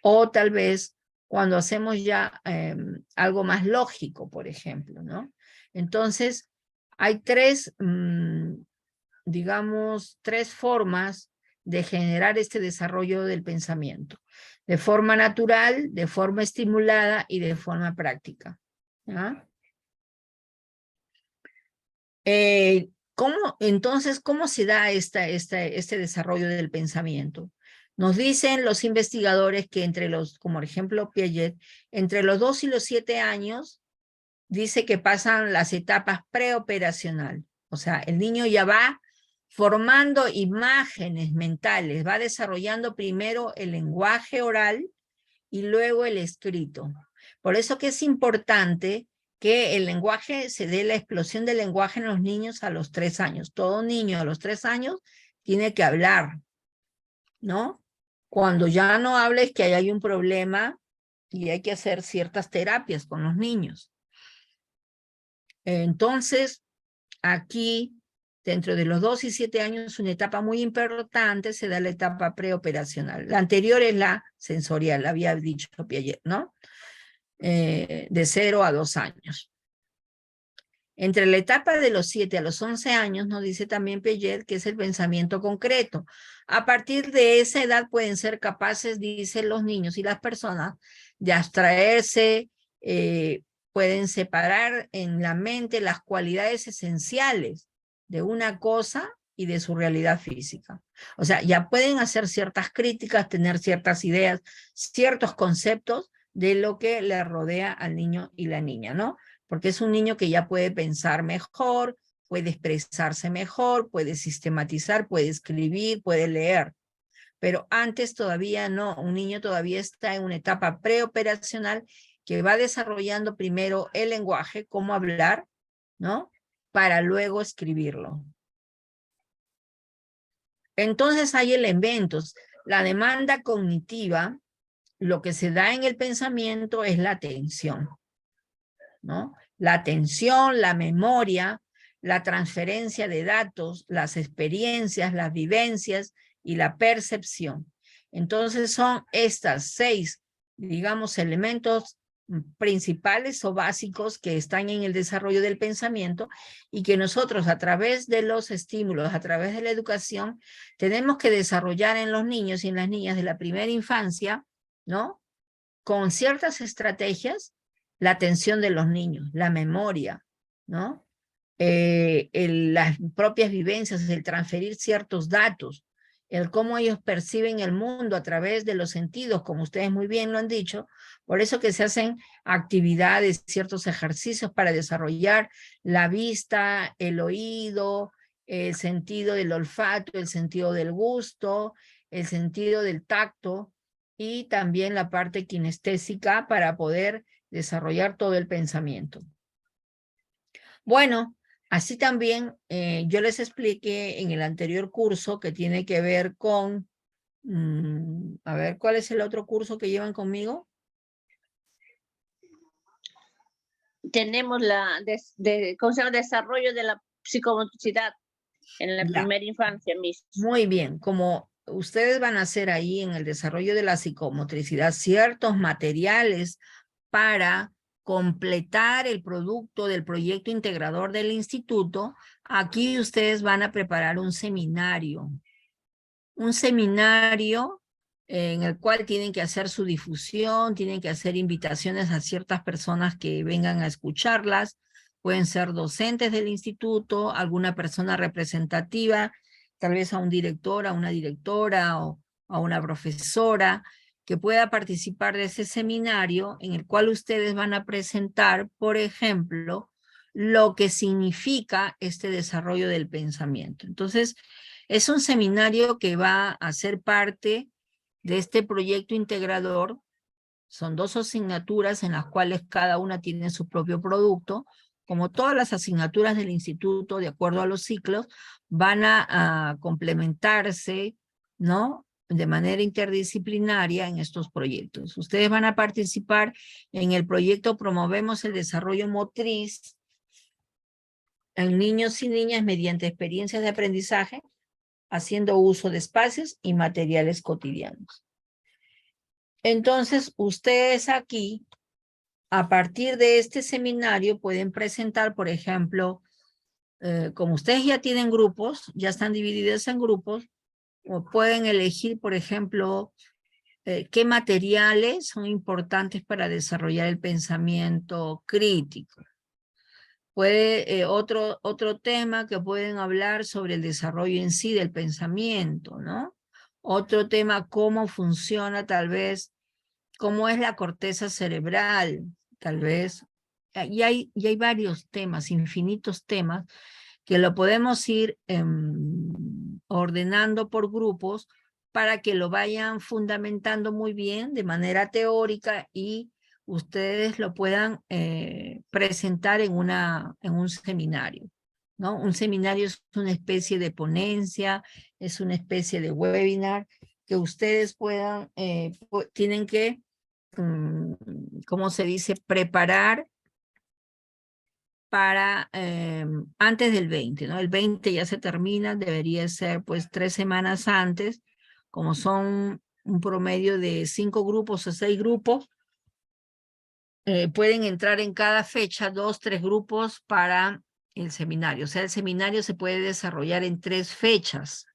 O tal vez cuando hacemos ya algo más lógico, por ejemplo, ¿no? Entonces, hay digamos, tres formas de generar este desarrollo del pensamiento. De forma natural, de forma estimulada y de forma práctica. ¿Ya? Entonces, ¿cómo se da este desarrollo del pensamiento? Nos dicen los investigadores que como por ejemplo Piaget, entre los 2 y los 7 años, dice que pasan las etapas preoperacional. O sea, el niño ya va formando imágenes mentales, va desarrollando primero el lenguaje oral y luego el escrito. Por eso que es importante que el lenguaje se dé la explosión del lenguaje en los niños a los 3 años. Todo niño a los 3 años tiene que hablar, ¿no? Cuando ya no habla es que ahí hay un problema y hay que hacer ciertas terapias con los niños. Entonces, aquí, dentro de los 2 y 7 años, una etapa muy importante se da la etapa preoperacional. La anterior es la sensorial, había dicho Piaget, ¿no? De 0 a 2 años. Entre la etapa de los 7 a los 11 años, nos dice también Piaget, que es el pensamiento concreto. A partir de esa edad pueden ser capaces, dicen los niños y las personas, de abstraerse, pueden separar en la mente las cualidades esenciales de una cosa y de su realidad física. O sea, ya pueden hacer ciertas críticas, tener ciertas ideas, ciertos conceptos de lo que le rodea al niño y la niña, ¿no? Porque es un niño que ya puede pensar mejor, puede expresarse mejor, puede sistematizar, puede escribir, puede leer. Pero antes todavía no, un niño todavía está en una etapa preoperacional que va desarrollando primero el lenguaje, cómo hablar, ¿no? Para luego escribirlo. Entonces hay elementos. La demanda cognitiva, lo que se da en el pensamiento es la atención, ¿no? La atención, la memoria, la transferencia de datos, las experiencias, las vivencias y la percepción. Entonces son estas 6, digamos, elementos principales o básicos que están en el desarrollo del pensamiento y que nosotros a través de los estímulos, a través de la educación, tenemos que desarrollar en los niños y en las niñas de la primera infancia, ¿no? Con ciertas estrategias, la atención de los niños, la memoria, ¿no? Las propias vivencias, el transferir ciertos datos, el cómo ellos perciben el mundo a través de los sentidos, como ustedes muy bien lo han dicho. Por eso que se hacen actividades, ciertos ejercicios para desarrollar la vista, el oído, el sentido del olfato, el sentido del gusto, el sentido del tacto y también la parte kinestésica para poder desarrollar todo el pensamiento. Bueno, así también yo les expliqué en el anterior curso que tiene que ver con, a ver, ¿cuál es el otro curso que llevan conmigo? Tenemos ¿cómo se llama? Desarrollo de la psicomotricidad en la primera infancia, Miss. Muy bien, como ustedes van a hacer ahí en el desarrollo de la psicomotricidad ciertos materiales para completar el producto del proyecto integrador del instituto, aquí ustedes van a preparar un seminario en el cual tienen que hacer su difusión, tienen que hacer invitaciones a ciertas personas que vengan a escucharlas, pueden ser docentes del instituto, alguna persona representativa, tal vez a un director, a una directora, a una profesora que pueda participar de ese seminario en el cual ustedes van a presentar, por ejemplo, lo que significa este desarrollo del pensamiento. Entonces, es un seminario que va a ser parte de este proyecto integrador. Son 2 asignaturas en las cuales cada una tiene su propio producto. Como todas las asignaturas del instituto, de acuerdo a los ciclos, van a complementarse, ¿no?, de manera interdisciplinaria en estos proyectos. Ustedes van a participar en el proyecto Promovemos el Desarrollo Motriz en niños y niñas mediante experiencias de aprendizaje, haciendo uso de espacios y materiales cotidianos. Entonces, ustedes aquí, a partir de este seminario, pueden presentar, por ejemplo, como ustedes ya tienen grupos, ya están divididos en grupos, o pueden elegir, por ejemplo, qué materiales son importantes para desarrollar el pensamiento crítico. Otro tema que pueden hablar sobre el desarrollo en sí del pensamiento, ¿no? Otro tema, cómo funciona tal vez, cómo es la corteza cerebral, tal vez. Y hay varios temas, infinitos temas, que lo podemos ir ordenando por grupos para que lo vayan fundamentando muy bien de manera teórica y ustedes lo puedan presentar en un seminario, ¿no? Un seminario es una especie de ponencia, es una especie de webinar que ustedes puedan, tienen que, ¿cómo se dice?, preparar para antes del 20, ¿no? El 20 ya se termina, debería ser pues 3 semanas antes, como son un promedio de 5 grupos o 6 grupos, pueden entrar en cada fecha 2, 3 grupos para el seminario. O sea, el seminario se puede desarrollar en 3 fechas,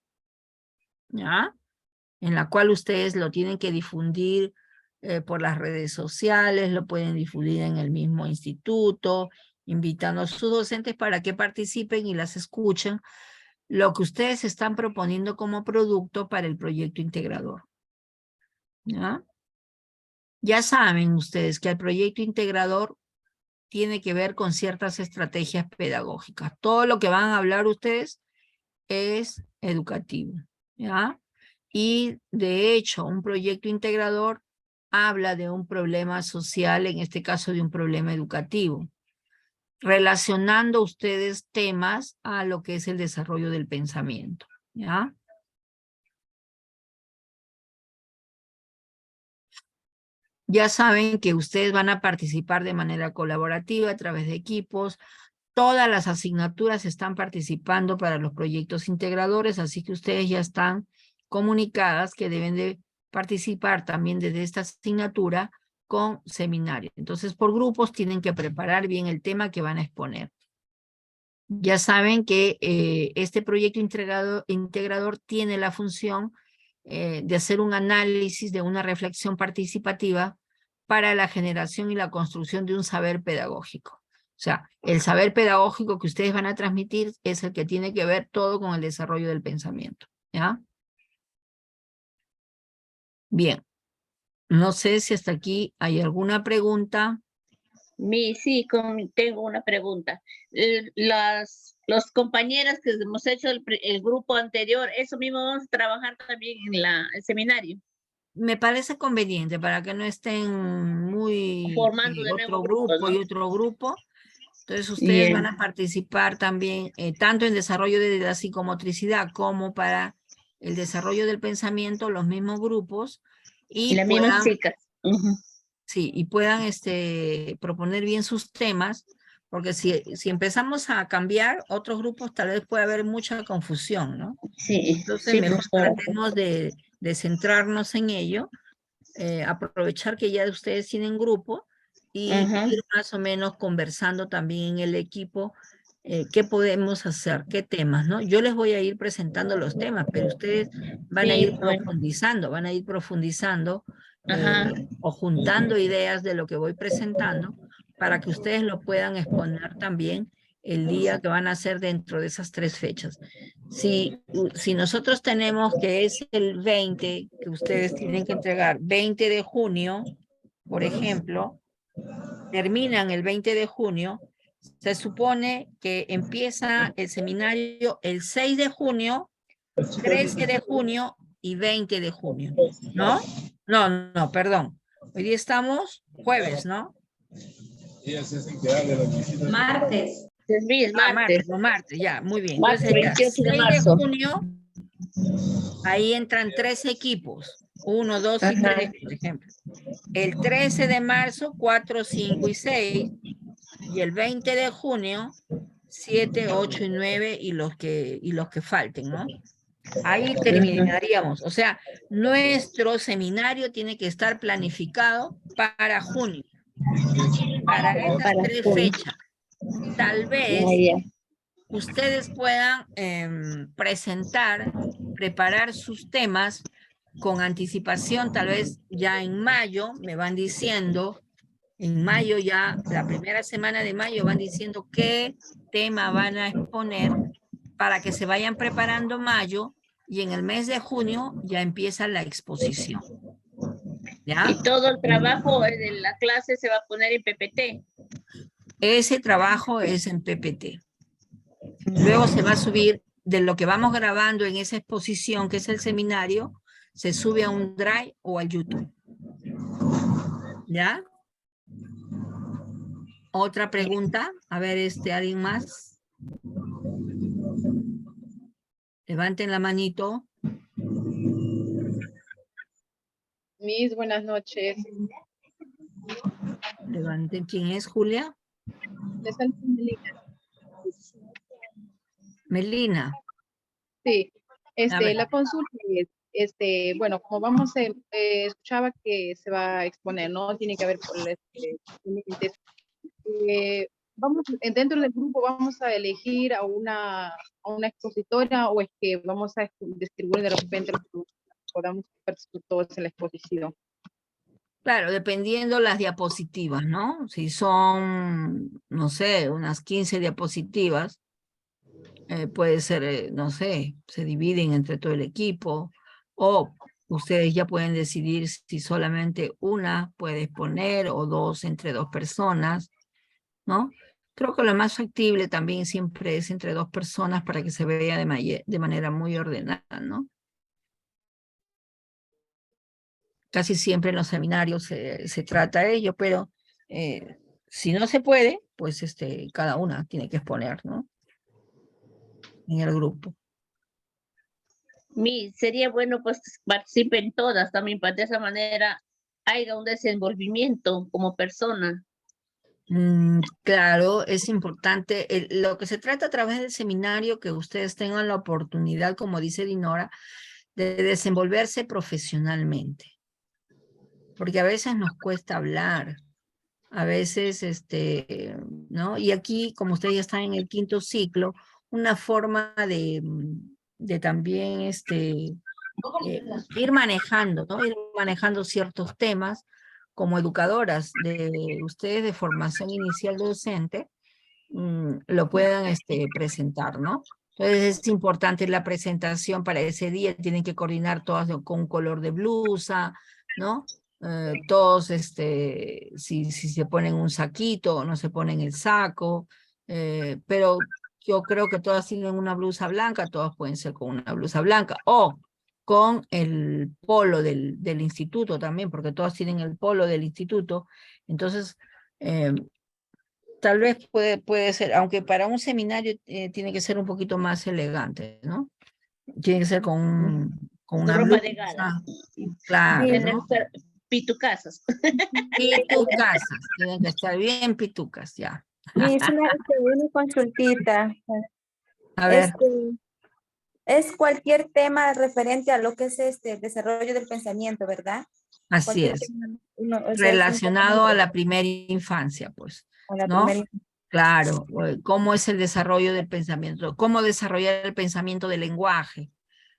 ¿ya? En la cual ustedes lo tienen que difundir por las redes sociales, lo pueden difundir en el mismo instituto, invitando a sus docentes para que participen y las escuchen lo que ustedes están proponiendo como producto para el proyecto integrador, ¿ya? Ya saben ustedes que el proyecto integrador tiene que ver con ciertas estrategias pedagógicas. Todo lo que van a hablar ustedes es educativo, ¿ya? Y de hecho, un proyecto integrador habla de un problema social, en este caso de un problema educativo, relacionando ustedes temas a lo que es el desarrollo del pensamiento, ¿ya? Ya saben que ustedes van a participar de manera colaborativa a través de equipos. Todas las asignaturas están participando para los proyectos integradores, así que ustedes ya están comunicadas que deben de participar también desde esta asignatura con seminario. Entonces, por grupos tienen que preparar bien el tema que van a exponer. Ya saben que este proyecto integrador tiene la función de hacer un análisis de una reflexión participativa para la generación y la construcción de un saber pedagógico. O sea, el saber pedagógico que ustedes van a transmitir es el que tiene que ver todo con el desarrollo del pensamiento, ¿ya? Bien. No sé si hasta aquí hay alguna pregunta. Sí, tengo una pregunta. Los compañeras que hemos hecho el grupo anterior, eso mismo vamos a trabajar también en el seminario. Me parece conveniente para que no estén muy Formando de nuevo otro grupo, ¿no? y otro grupo. Entonces ustedes Bien. van a participar también tanto en desarrollo de la psicomotricidad como para el desarrollo del pensamiento, los mismos grupos, Y y las mismas puedan, chicas. Ujú. sí, y puedan proponer bien sus temas, porque si empezamos a cambiar otros grupos, tal vez puede haber mucha confusión, ¿no? Sí, Entonces sí, mejor profesora. tratemos de centrarnos en ello, aprovechar que ya ustedes tienen grupo y Ujú. ir más o menos conversando también en el equipo qué podemos hacer, qué temas, ¿no? Yo les voy a ir presentando los temas, pero ustedes van a Sí, ir bueno. profundizando Ajá. o juntando ideas de lo que voy presentando para que ustedes lo puedan exponer también el día que van a ser dentro de esas 3 fechas. Si nosotros tenemos que es el 20, que ustedes tienen que entregar 20 de junio, por ejemplo, terminan el 20 de junio, se supone que empieza el seminario el 6 de junio, 13 de junio y 20 de junio, ¿no? No, perdón. Hoy día estamos jueves, ¿no? Martes. Sí, el martes. Martes, ya, muy bien. Martes Entonces, 28 de 6 marzo. de junio, ahí entran 3 equipos, 1, 2 y Ajá. 3, por ejemplo. El 13 de marzo, 4, 5 y 6, y el 20 de junio, 7, 8 y 9 y los que falten, ¿no? Ahí terminaríamos. O sea, nuestro seminario tiene que estar planificado para junio, para esas Para 3 junio. fechas. Tal vez Ya. ustedes puedan preparar sus temas con anticipación, tal vez ya en mayo, me van diciendo, en mayo ya, la primera semana de mayo van diciendo qué tema van a exponer para que se vayan preparando mayo y en el mes de junio ya empieza la exposición. ¿Ya? Y todo el trabajo de la clase se va a poner en PPT. Ese trabajo es en PPT. Luego se va a subir de lo que vamos grabando en esa exposición, que es el seminario, se sube a un Drive o al YouTube. ¿Ya? ¿Otra pregunta? A ver, ¿alguien más? Levanten la manito. Miss, buenas noches. Levanten. ¿Quién es, Julia? Les saludo, Melina. Melina. Sí, A ver. la consulta es, bueno, como vamos, escuchaba que se va a exponer, ¿no? Tiene que haber, vamos, dentro del grupo vamos a elegir a una expositora o es que vamos a distribuir de repente los que podamos participar todos en la exposición. Claro, dependiendo las diapositivas, ¿no? Si son, no sé, unas 15 diapositivas, puede ser, no sé, se dividen entre todo el equipo, o ustedes ya pueden decidir si solamente una puede exponer o 2 entre 2 personas, ¿no? Creo que lo más factible también siempre es entre 2 personas para que se vea de manera muy ordenada, ¿no? Casi siempre en los seminarios se trata ello, pero si no se puede, pues cada una tiene que exponer, ¿no? En el grupo. Sería bueno pues participen todas también, para de esa manera haya un desenvolvimiento como persona. Claro, es importante. Lo que se trata a través del seminario, que ustedes tengan la oportunidad, como dice Dinora, de desenvolverse profesionalmente. Porque a veces nos cuesta hablar, a veces, ¿no? Y aquí, como ustedes ya están en el 5º ciclo, una forma de también, ir manejando, ¿no? Ir manejando ciertos temas como educadoras de ustedes de formación inicial docente, lo puedan presentar, ¿no? Entonces es importante la presentación para ese día, tienen que coordinar todas con un color de blusa, ¿no? Todos, si se ponen un saquito o no se ponen el saco, pero yo creo que todas tienen una blusa blanca, todas pueden ser con una blusa blanca, o con el polo del instituto también, porque todas tienen el polo del instituto, entonces tal vez puede ser, aunque para un seminario tiene que ser un poquito más elegante, ¿no? Tiene que ser con una ropa blusa, de gala. claro, Tienen que ¿no? ser pitucasas. Pitucasas, tienen que estar bien pitucas, ya. Miss, una consultita. A ver. Es cualquier tema referente a lo que es desarrollo del pensamiento, ¿verdad? Así Cualquier es. tema, Relacionado a la primera infancia, pues, ¿no? Claro, cómo es el desarrollo del pensamiento, cómo desarrollar el pensamiento del lenguaje,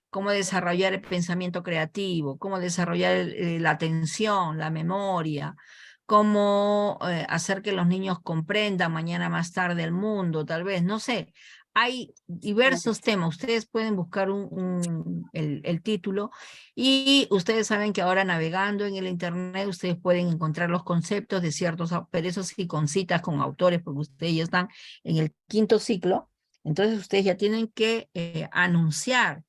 cómo desarrollar el pensamiento creativo, cómo desarrollar la atención, la memoria, cómo hacer que los niños comprendan mañana más tarde el mundo, tal vez, no sé. Hay diversos temas, ustedes pueden buscar el título y ustedes saben que ahora navegando en el internet ustedes pueden encontrar los conceptos de ciertos, pero eso sí con citas con autores, porque ustedes ya están en el 5º ciclo, entonces ustedes ya tienen que anunciar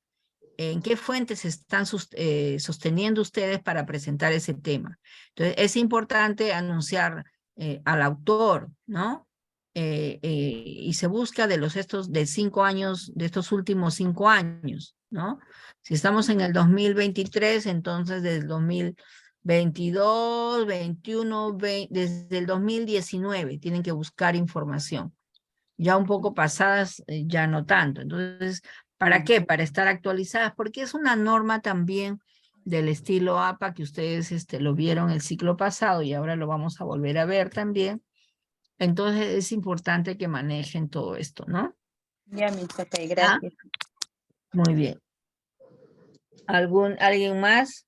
en qué fuentes están sosteniendo ustedes para presentar ese tema. Entonces, es importante anunciar al autor, ¿no? Y se busca de de 5 años, de estos últimos 5 años, ¿no? Si estamos en el 2023, entonces desde el 2022, 21, desde el 2019 tienen que buscar información. Ya un poco pasadas, ya no tanto. Entonces, ¿para qué? Para estar actualizadas, porque es una norma también del estilo APA que ustedes lo vieron el ciclo pasado y ahora lo vamos a volver a ver también. Entonces es importante que manejen todo esto, ¿no? Ya, mis, ok, ¿Ah? gracias. Muy bien. ¿Alguien más?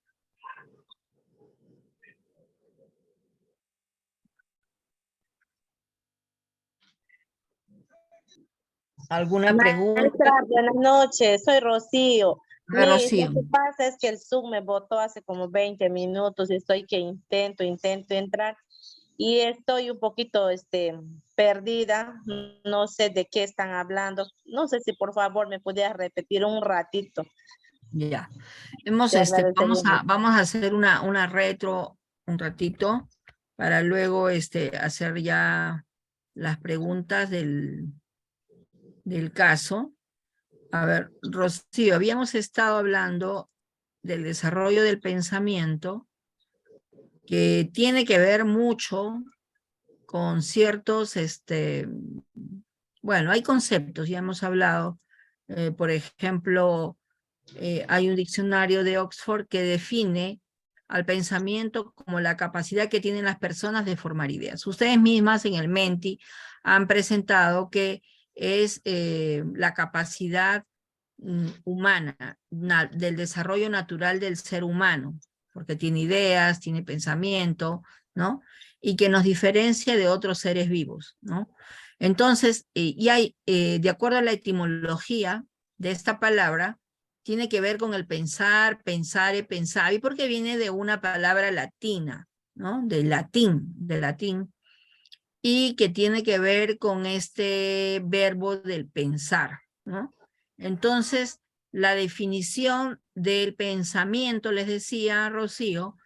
¿Alguna pregunta? Maestra, buenas noches, soy Rocío. Rocío. Lo que pasa es que el Zoom me botó hace como 20 minutos y estoy que intento entrar y estoy un poquito perdida, no sé de qué están hablando. No sé si por favor me pudieras repetir un ratito. Ya. Te agradecería. Vamos a hacer una retro un ratito para luego hacer ya las preguntas del caso. A ver, Rocío, habíamos estado hablando del desarrollo del pensamiento que tiene que ver mucho con ciertos, bueno, hay conceptos, ya hemos hablado, por ejemplo, hay un diccionario de Oxford que define al pensamiento como la capacidad que tienen las personas de formar ideas. Ustedes mismas en el Menti han presentado que es la capacidad humana, del desarrollo natural del ser humano, porque tiene ideas, tiene pensamiento, ¿no? Y que nos diferencia de otros seres vivos, ¿no? Entonces, y hay, de acuerdo a la etimología de esta palabra, tiene que ver con el pensar, pensare, pensar, y porque viene de una palabra latina, ¿no? Del latín, y que tiene que ver con este verbo del pensar, ¿no? Entonces, la definición del pensamiento, les decía Rocío,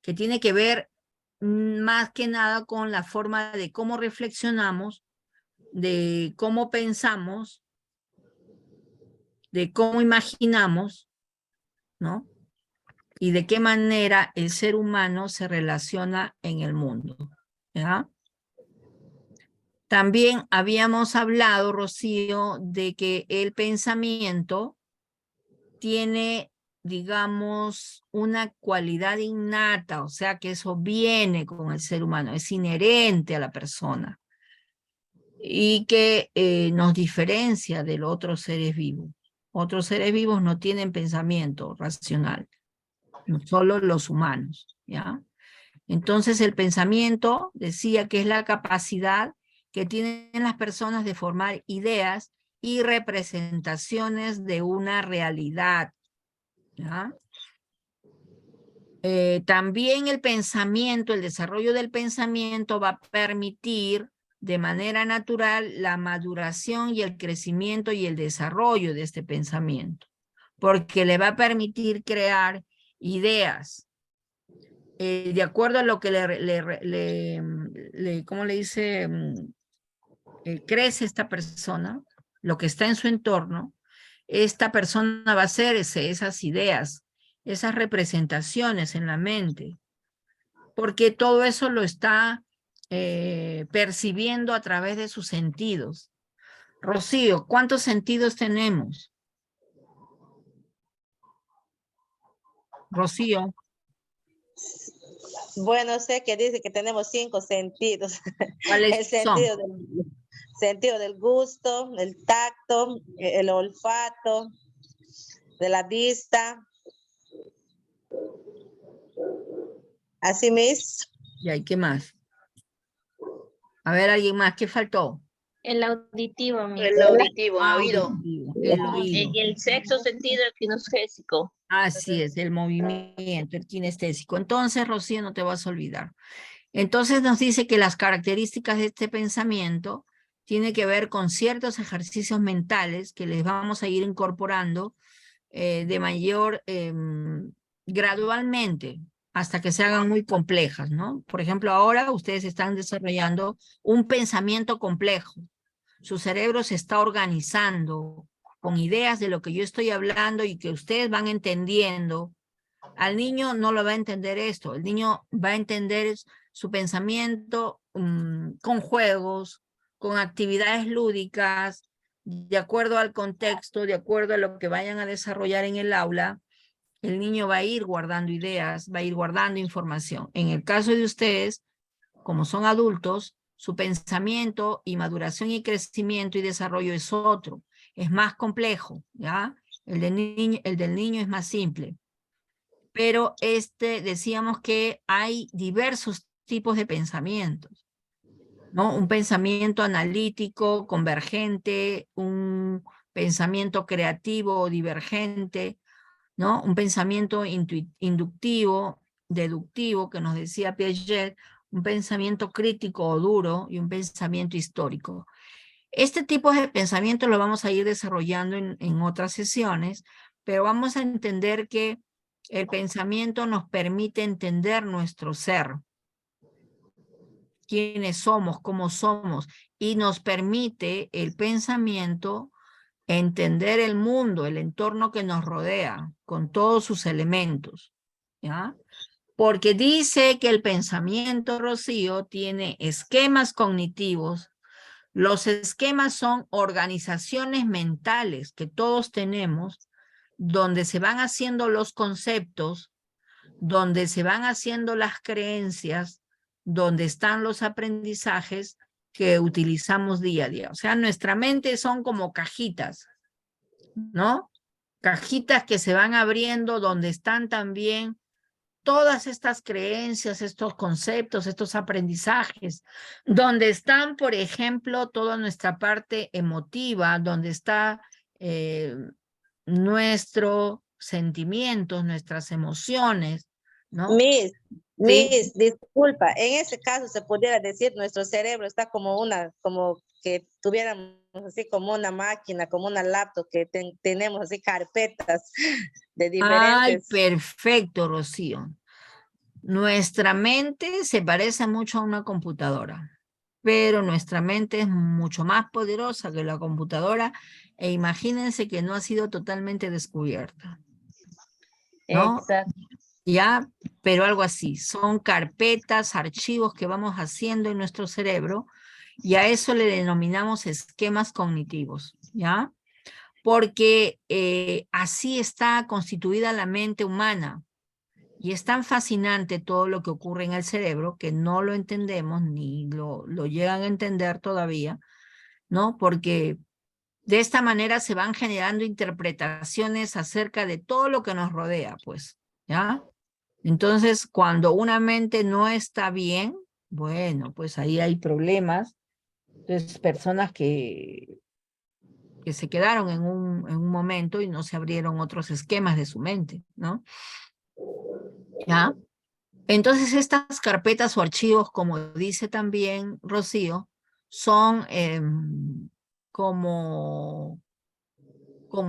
que tiene que ver más que nada con la forma de cómo reflexionamos, de cómo pensamos, de cómo imaginamos, ¿no? Y de qué manera el ser humano se relaciona en el mundo, ¿ya? También habíamos hablado, Rocío, de que el pensamiento tiene, digamos, una cualidad innata, o sea que eso viene con el ser humano, es inherente a la persona y que nos diferencia de los otros seres vivos. Otros seres vivos no tienen pensamiento racional, no solo los humanos, ¿ya? Entonces el pensamiento decía que es la capacidad que tienen las personas de formar ideas y representaciones de una realidad, ¿ya? También el pensamiento, el desarrollo del pensamiento va a permitir de manera natural la maduración y el crecimiento y el desarrollo de este pensamiento, porque le va a permitir crear ideas, de acuerdo a lo que ¿cómo le dice? Crece esta persona, lo que está en su entorno, esta persona va a hacer esas ideas, esas representaciones en la mente, porque todo eso lo está percibiendo a través de sus sentidos. Rocío, ¿cuántos sentidos tenemos? Rocío. Bueno, sé que dice que tenemos 5 sentidos. ¿Cuáles son? Sentido del gusto, el tacto, el olfato, de la vista. Así mismo. ¿Y qué más? A ver, ¿alguien más? ¿Qué faltó? El auditivo, El auditivo, oído. Auditivo, el oído. En el sexto sentido kinestésico. Así es, el movimiento, el kinestésico. Entonces, Rocío, no te vas a olvidar. Entonces nos dice que las características de este pensamiento tienen que ver con ciertos ejercicios mentales que les vamos a ir incorporando de mayor gradualmente hasta que se hagan muy complejas, ¿no? Por ejemplo, ahora ustedes están desarrollando un pensamiento complejo. Su cerebro se está organizando con ideas de lo que yo estoy hablando y que ustedes van entendiendo. Al niño no lo va a entender esto, el niño va a entender su pensamiento con juegos, con actividades lúdicas, de acuerdo al contexto, de acuerdo a lo que vayan a desarrollar en el aula. El niño va a ir guardando ideas, va a ir guardando información. En el caso de ustedes, como son adultos, su pensamiento y maduración y crecimiento y desarrollo es otro, es más complejo, ¿ya? El del niño es más simple. Pero decíamos que hay diversos tipos de pensamientos, ¿no? Un pensamiento analítico, convergente, un pensamiento creativo o divergente, ¿no? Un pensamiento inductivo, deductivo, que nos decía Piaget, un pensamiento crítico o duro y un pensamiento histórico. Este tipo de pensamiento lo vamos a ir desarrollando en otras sesiones, pero vamos a entender que el pensamiento nos permite entender nuestro ser, quiénes somos, cómo somos, y nos permite el pensamiento entender el mundo, el entorno que nos rodea, con todos sus elementos, ¿ya? Porque dice que el pensamiento, Rocío, tiene esquemas cognitivos. Los esquemas son organizaciones mentales que todos tenemos, donde se van haciendo los conceptos, donde se van haciendo las creencias, donde están los aprendizajes que utilizamos día a día. O sea, nuestra mente son como cajitas, ¿no? Cajitas que se van abriendo donde están también todas estas creencias, estos conceptos, estos aprendizajes, donde están, por ejemplo, toda nuestra parte emotiva, donde está nuestros sentimientos, nuestras emociones, ¿no? Miss, Sí. disculpa, en ese caso se pudiera decir nuestro cerebro está como que tuviéramos así como una máquina, como una laptop que tenemos así carpetas de Ay, diferentes. perfecto, Rocío. Nuestra mente se parece mucho a una computadora, pero nuestra mente es mucho más poderosa que la computadora e imagínense que no ha sido totalmente descubierta, ¿no? Exacto. Ya, pero algo así, son carpetas, archivos que vamos haciendo en nuestro cerebro y a eso le denominamos esquemas cognitivos, ¿ya? Porque así está constituida la mente humana. Y es tan fascinante todo lo que ocurre en el cerebro que no lo entendemos ni lo llegan a entender todavía, ¿no? Porque de esta manera se van generando interpretaciones acerca de todo lo que nos rodea, pues, ¿ya? Entonces, cuando una mente no está bien, bueno, pues ahí hay problemas. Entonces, personas que se quedaron en un momento y no se abrieron otros esquemas de su mente, ¿no? ¿Ya? Entonces estas carpetas o archivos, como dice también Rocío, son como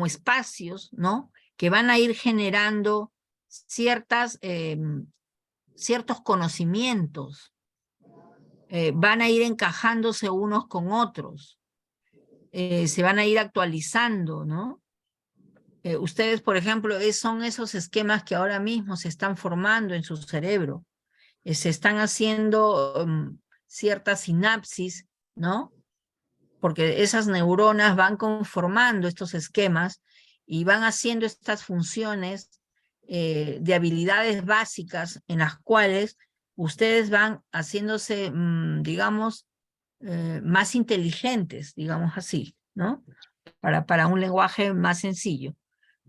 espacios, ¿no? Que van a ir generando ciertos conocimientos, van a ir encajándose unos con otros, se van a ir actualizando, ¿no? Ustedes, por ejemplo, son esos esquemas que ahora mismo se están formando en su cerebro. Se están haciendo ciertas sinapsis, ¿no? Porque esas neuronas van conformando estos esquemas y van haciendo estas funciones de habilidades básicas en las cuales ustedes van haciéndose, digamos, más inteligentes, digamos así, ¿no? Para un lenguaje más sencillo.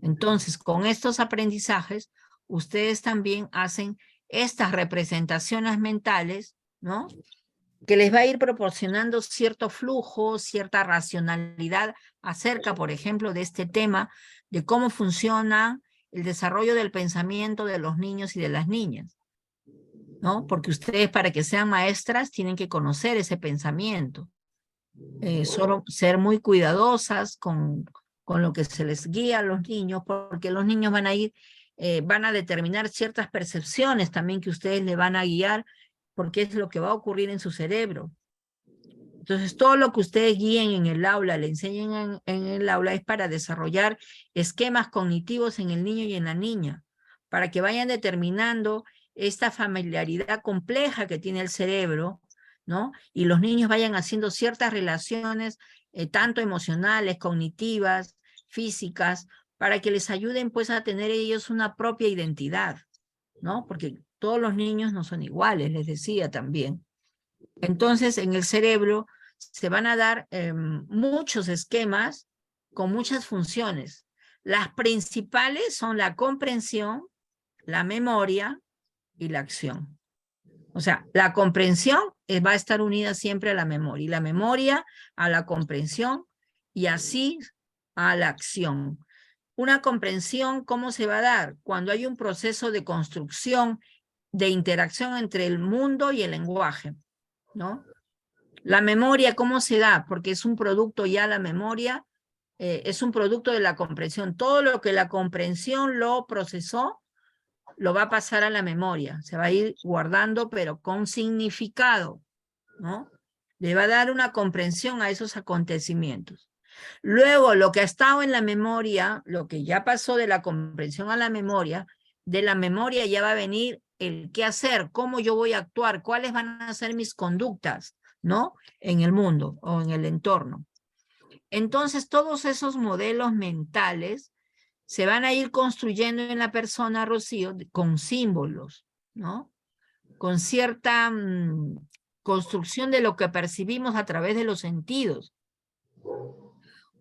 Entonces, con estos aprendizajes, ustedes también hacen estas representaciones mentales, ¿no? Que les va a ir proporcionando cierto flujo, cierta racionalidad acerca, por ejemplo, de este tema, de cómo funciona el desarrollo del pensamiento de los niños y de las niñas, ¿no? Porque ustedes, para que sean maestras, tienen que conocer ese pensamiento. Solo ser muy cuidadosas con lo que se les guía a los niños, porque los niños van a ir, van a determinar ciertas percepciones también que ustedes le van a guiar, porque es lo que va a ocurrir en su cerebro. Entonces, todo lo que ustedes guíen en el aula, le enseñen en el aula, es para desarrollar esquemas cognitivos en el niño y en la niña, para que vayan determinando esta familiaridad compleja que tiene el cerebro, ¿no? Y los niños vayan haciendo ciertas relaciones, tanto emocionales, cognitivas, físicas, para que les ayuden pues a tener ellos una propia identidad, ¿no? Porque todos los niños no son iguales, les decía también. Entonces, en el cerebro se van a dar muchos esquemas con muchas funciones. Las principales son la comprensión, la memoria y la acción. O sea, la comprensión va a estar unida siempre a la memoria, y la memoria a la comprensión, y así a la acción. Una comprensión, ¿cómo se va a dar? Cuando hay un proceso de construcción, de interacción entre el mundo y el lenguaje, ¿no? La memoria, ¿cómo se da? Porque es un producto ya, la memoria es un producto de la comprensión. Todo lo que la comprensión lo procesó, lo va a pasar a la memoria. Se va a ir guardando, pero con significado, ¿no? Le va a dar una comprensión a esos acontecimientos. Luego, lo que ha estado en la memoria, lo que ya pasó de la comprensión a la memoria, de la memoria ya va a venir el qué hacer, cómo yo voy a actuar, cuáles van a ser mis conductas, ¿no? En el mundo o en el entorno. Entonces, todos esos modelos mentales se van a ir construyendo en la persona, Rocío, con símbolos, ¿no? Con cierta construcción de lo que percibimos a través de los sentidos.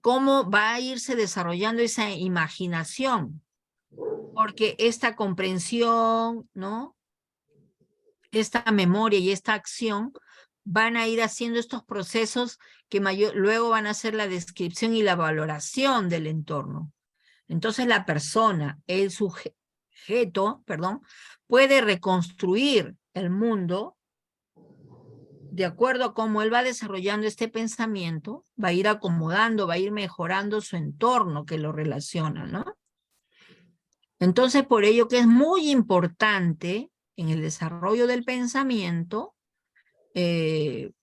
Cómo va a irse desarrollando esa imaginación, porque esta comprensión, ¿no? Esta memoria y esta acción van a ir haciendo estos procesos que luego van a hacer la descripción y la valoración del entorno. Entonces la persona, el sujeto, puede reconstruir el mundo de acuerdo a cómo él va desarrollando este pensamiento, va a ir acomodando, va a ir mejorando su entorno que lo relaciona, ¿no? Entonces, por ello que es muy importante en el desarrollo del pensamiento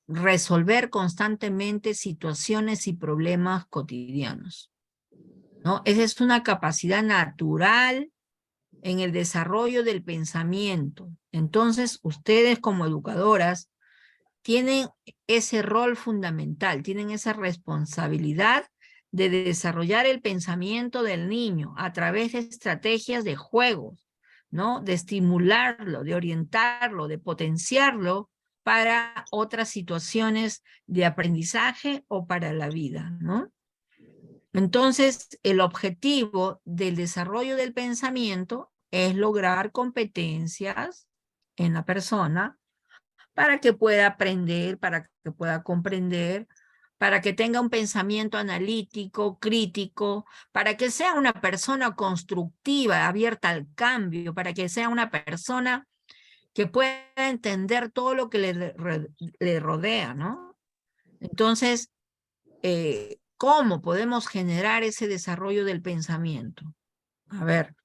resolver constantemente situaciones y problemas cotidianos, ¿no? Esa es una capacidad natural en el desarrollo del pensamiento. Entonces, ustedes como educadoras tienen ese rol fundamental, tienen esa responsabilidad de desarrollar el pensamiento del niño a través de estrategias de juegos, ¿no? De estimularlo, de orientarlo, de potenciarlo para otras situaciones de aprendizaje o para la vida, ¿no? Entonces, el objetivo del desarrollo del pensamiento es lograr competencias en la persona para que pueda aprender, para que pueda comprender, para que tenga un pensamiento analítico, crítico, para que sea una persona constructiva, abierta al cambio, para que sea una persona que pueda entender todo lo que le rodea, ¿no? Entonces, ¿cómo podemos generar ese desarrollo del pensamiento? A ver,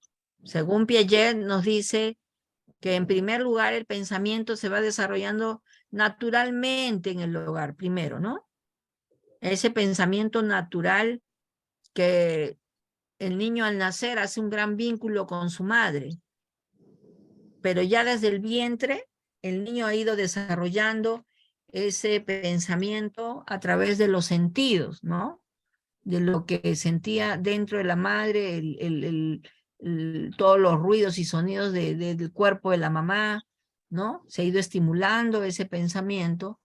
según Piaget nos dice que en primer lugar el pensamiento se va desarrollando naturalmente en el hogar, primero, ¿no? Ese pensamiento natural que el niño al nacer hace un gran vínculo con su madre, pero ya desde el vientre el niño ha ido desarrollando ese pensamiento a través de los sentidos, ¿no? De lo que sentía dentro de la madre, todos los ruidos y sonidos del cuerpo de la mamá, ¿no? Se ha ido estimulando ese pensamiento.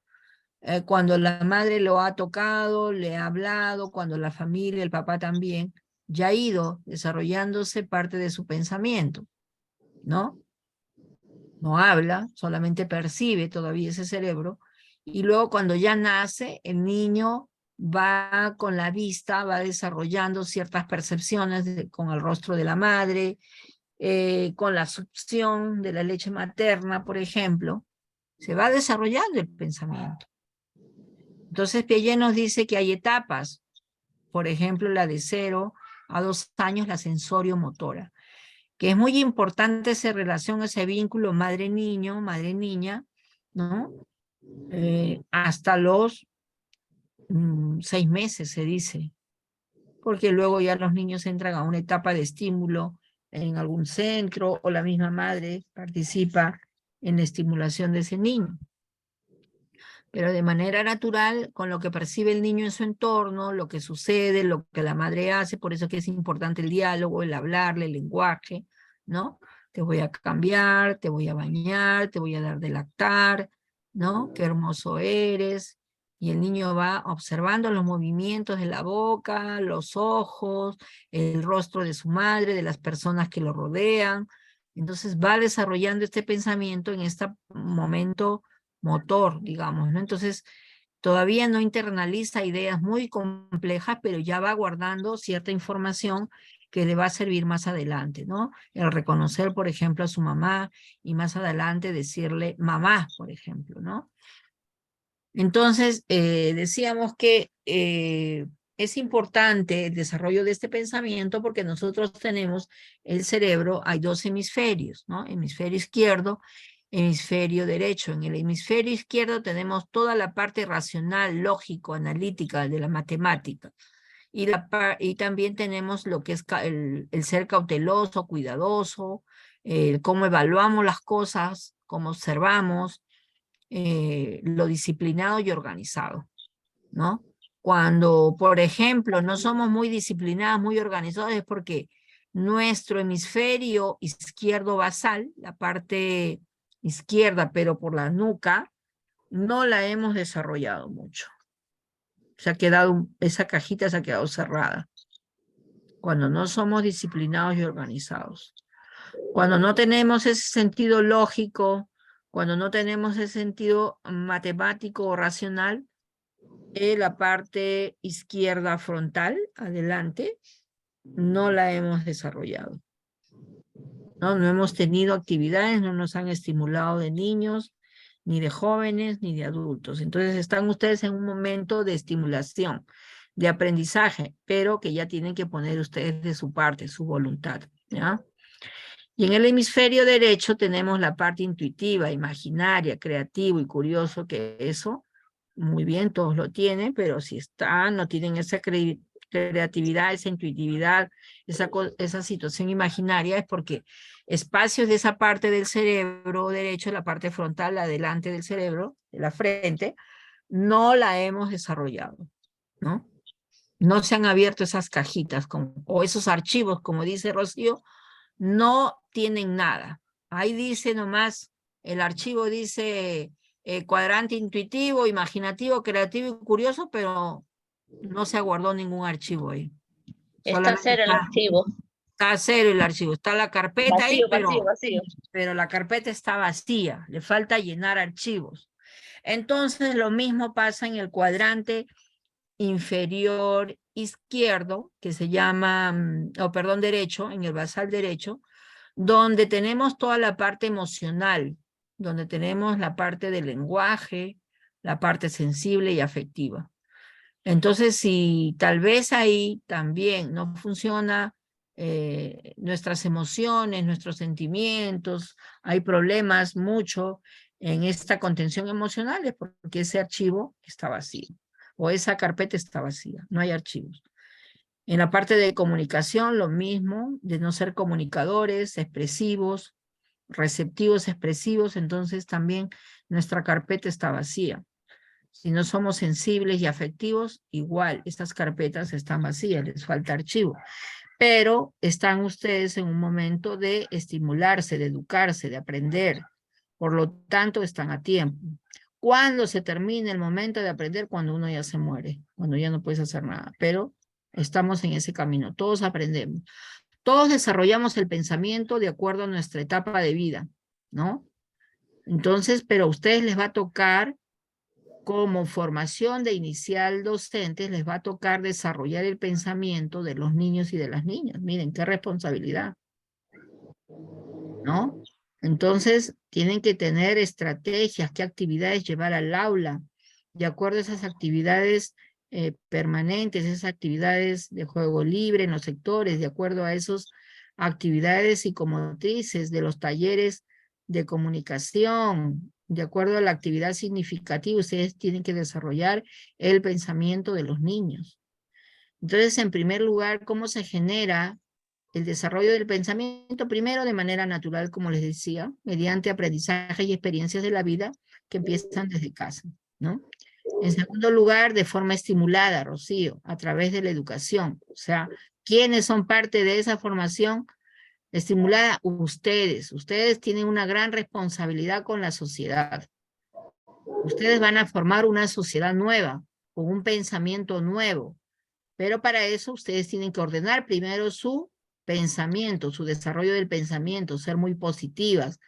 Cuando la madre lo ha tocado, le ha hablado, cuando la familia, el papá también, ya ha ido desarrollándose parte de su pensamiento, ¿no? no habla, solamente percibe todavía ese cerebro, y luego cuando ya nace, el niño va con la vista, va desarrollando ciertas percepciones con el rostro de la madre, con la succión de la leche materna, por ejemplo, se va desarrollando el pensamiento. Entonces Piaget nos dice que hay etapas, por ejemplo, la de 0 a 2 años, la sensorio-motora, que es muy importante esa relación, ese vínculo madre-niño, madre-niña, ¿no? Hasta los 6 meses, se dice, porque luego ya los niños entran a una etapa de estímulo en algún centro, o la misma madre participa en la estimulación de ese niño. Pero de manera natural, con lo que percibe el niño en su entorno, lo que sucede, lo que la madre hace, por eso que es importante el diálogo, el hablarle, el lenguaje, ¿no? Te voy a cambiar, te voy a bañar, te voy a dar de lactar, ¿no? Qué hermoso eres. Y el niño va observando los movimientos de la boca, los ojos, el rostro de su madre, de las personas que lo rodean. Entonces va desarrollando este pensamiento en este momento motor, digamos, ¿no? Entonces, todavía no internaliza ideas muy complejas, pero ya va guardando cierta información que le va a servir más adelante, ¿no? El reconocer, por ejemplo, a su mamá y más adelante decirle mamá, por ejemplo, ¿no? Entonces, decíamos que es importante el desarrollo de este pensamiento porque nosotros tenemos el cerebro, hay 2 hemisferios, ¿no? Hemisferio izquierdo, hemisferio derecho. En el hemisferio izquierdo tenemos toda la parte racional, lógico, analítica de la matemática. Y también tenemos lo que es el ser cauteloso, cuidadoso, cómo evaluamos las cosas, cómo observamos, lo disciplinado y organizado, ¿no? Cuando, por ejemplo, no somos muy disciplinados, muy organizados, es porque nuestro hemisferio izquierdo basal, la parte izquierda, pero por la nuca, no la hemos desarrollado mucho. Se ha quedado, esa cajita se ha quedado cerrada. Cuando no somos disciplinados y organizados. Cuando no tenemos ese sentido lógico, cuando no tenemos ese sentido matemático o racional, la parte izquierda frontal, adelante, no la hemos desarrollado. No hemos tenido actividades, no nos han estimulado de niños, ni de jóvenes, ni de adultos. Entonces están ustedes en un momento de estimulación, de aprendizaje, pero que ya tienen que poner ustedes de su parte, su voluntad, ¿ya? Y en el hemisferio derecho tenemos la parte intuitiva, imaginaria, creativo y curioso, que eso, muy bien, todos lo tienen, pero si no tienen esa creatividad, esa intuitividad, esa situación imaginaria, es porque espacios de esa parte del cerebro derecho, la parte frontal, adelante del cerebro, de la frente, no la hemos desarrollado, ¿no? No se han abierto esas cajitas o esos archivos, como dice Rocío, no tienen nada. Ahí dice nomás, el archivo dice cuadrante intuitivo, imaginativo, creativo y curioso, pero no se guardó ningún archivo ahí. Está cero el archivo. Está cero el archivo, está la carpeta Vacío, ahí, vacío. pero la carpeta está vacía, le falta llenar archivos. Entonces lo mismo pasa en el cuadrante inferior izquierdo, que se llama, derecho, en el basal derecho, donde tenemos toda la parte emocional, donde tenemos la parte del lenguaje, la parte sensible y afectiva. Entonces, si tal vez ahí también no funciona nuestras emociones, nuestros sentimientos, hay problemas mucho en esta contención emocional, es porque ese archivo está vacío, o esa carpeta está vacía, no hay archivos. En la parte de comunicación, lo mismo, de no ser comunicadores, expresivos, receptivos, expresivos, entonces también nuestra carpeta está vacía. Si no somos sensibles y afectivos, igual, estas carpetas están vacías, les falta archivo. Pero están ustedes en un momento de estimularse, de educarse, de aprender. Por lo tanto, están a tiempo. ¿Cuándo se termina el momento de aprender? Cuando uno ya se muere, cuando ya no puedes hacer nada. Pero estamos en ese camino, todos aprendemos. Todos desarrollamos el pensamiento de acuerdo a nuestra etapa de vida, ¿no? Entonces, pero a ustedes les va a tocar, como formación de inicial docentes, les va a tocar desarrollar el pensamiento de los niños y de las niñas. Miren, qué responsabilidad, ¿no? Entonces, tienen que tener estrategias, qué actividades llevar al aula, de acuerdo a esas actividades permanentes, esas actividades de juego libre en los sectores, de acuerdo a esas actividades psicomotrices de los talleres de comunicación, de acuerdo a la actividad significativa, ustedes tienen que desarrollar el pensamiento de los niños. Entonces, en primer lugar, ¿cómo se genera el desarrollo del pensamiento? Primero, de manera natural, como les decía, mediante aprendizaje y experiencias de la vida que empiezan desde casa, ¿no? En segundo lugar, de forma estimulada, Rocío, a través de la educación. O sea, ¿quiénes son parte de esa formación estimulada? Ustedes. Ustedes tienen una gran responsabilidad con la sociedad. Ustedes van a formar una sociedad nueva, con un pensamiento nuevo. Pero para eso ustedes tienen que ordenar primero su pensamiento, su desarrollo del pensamiento, ser muy positivas,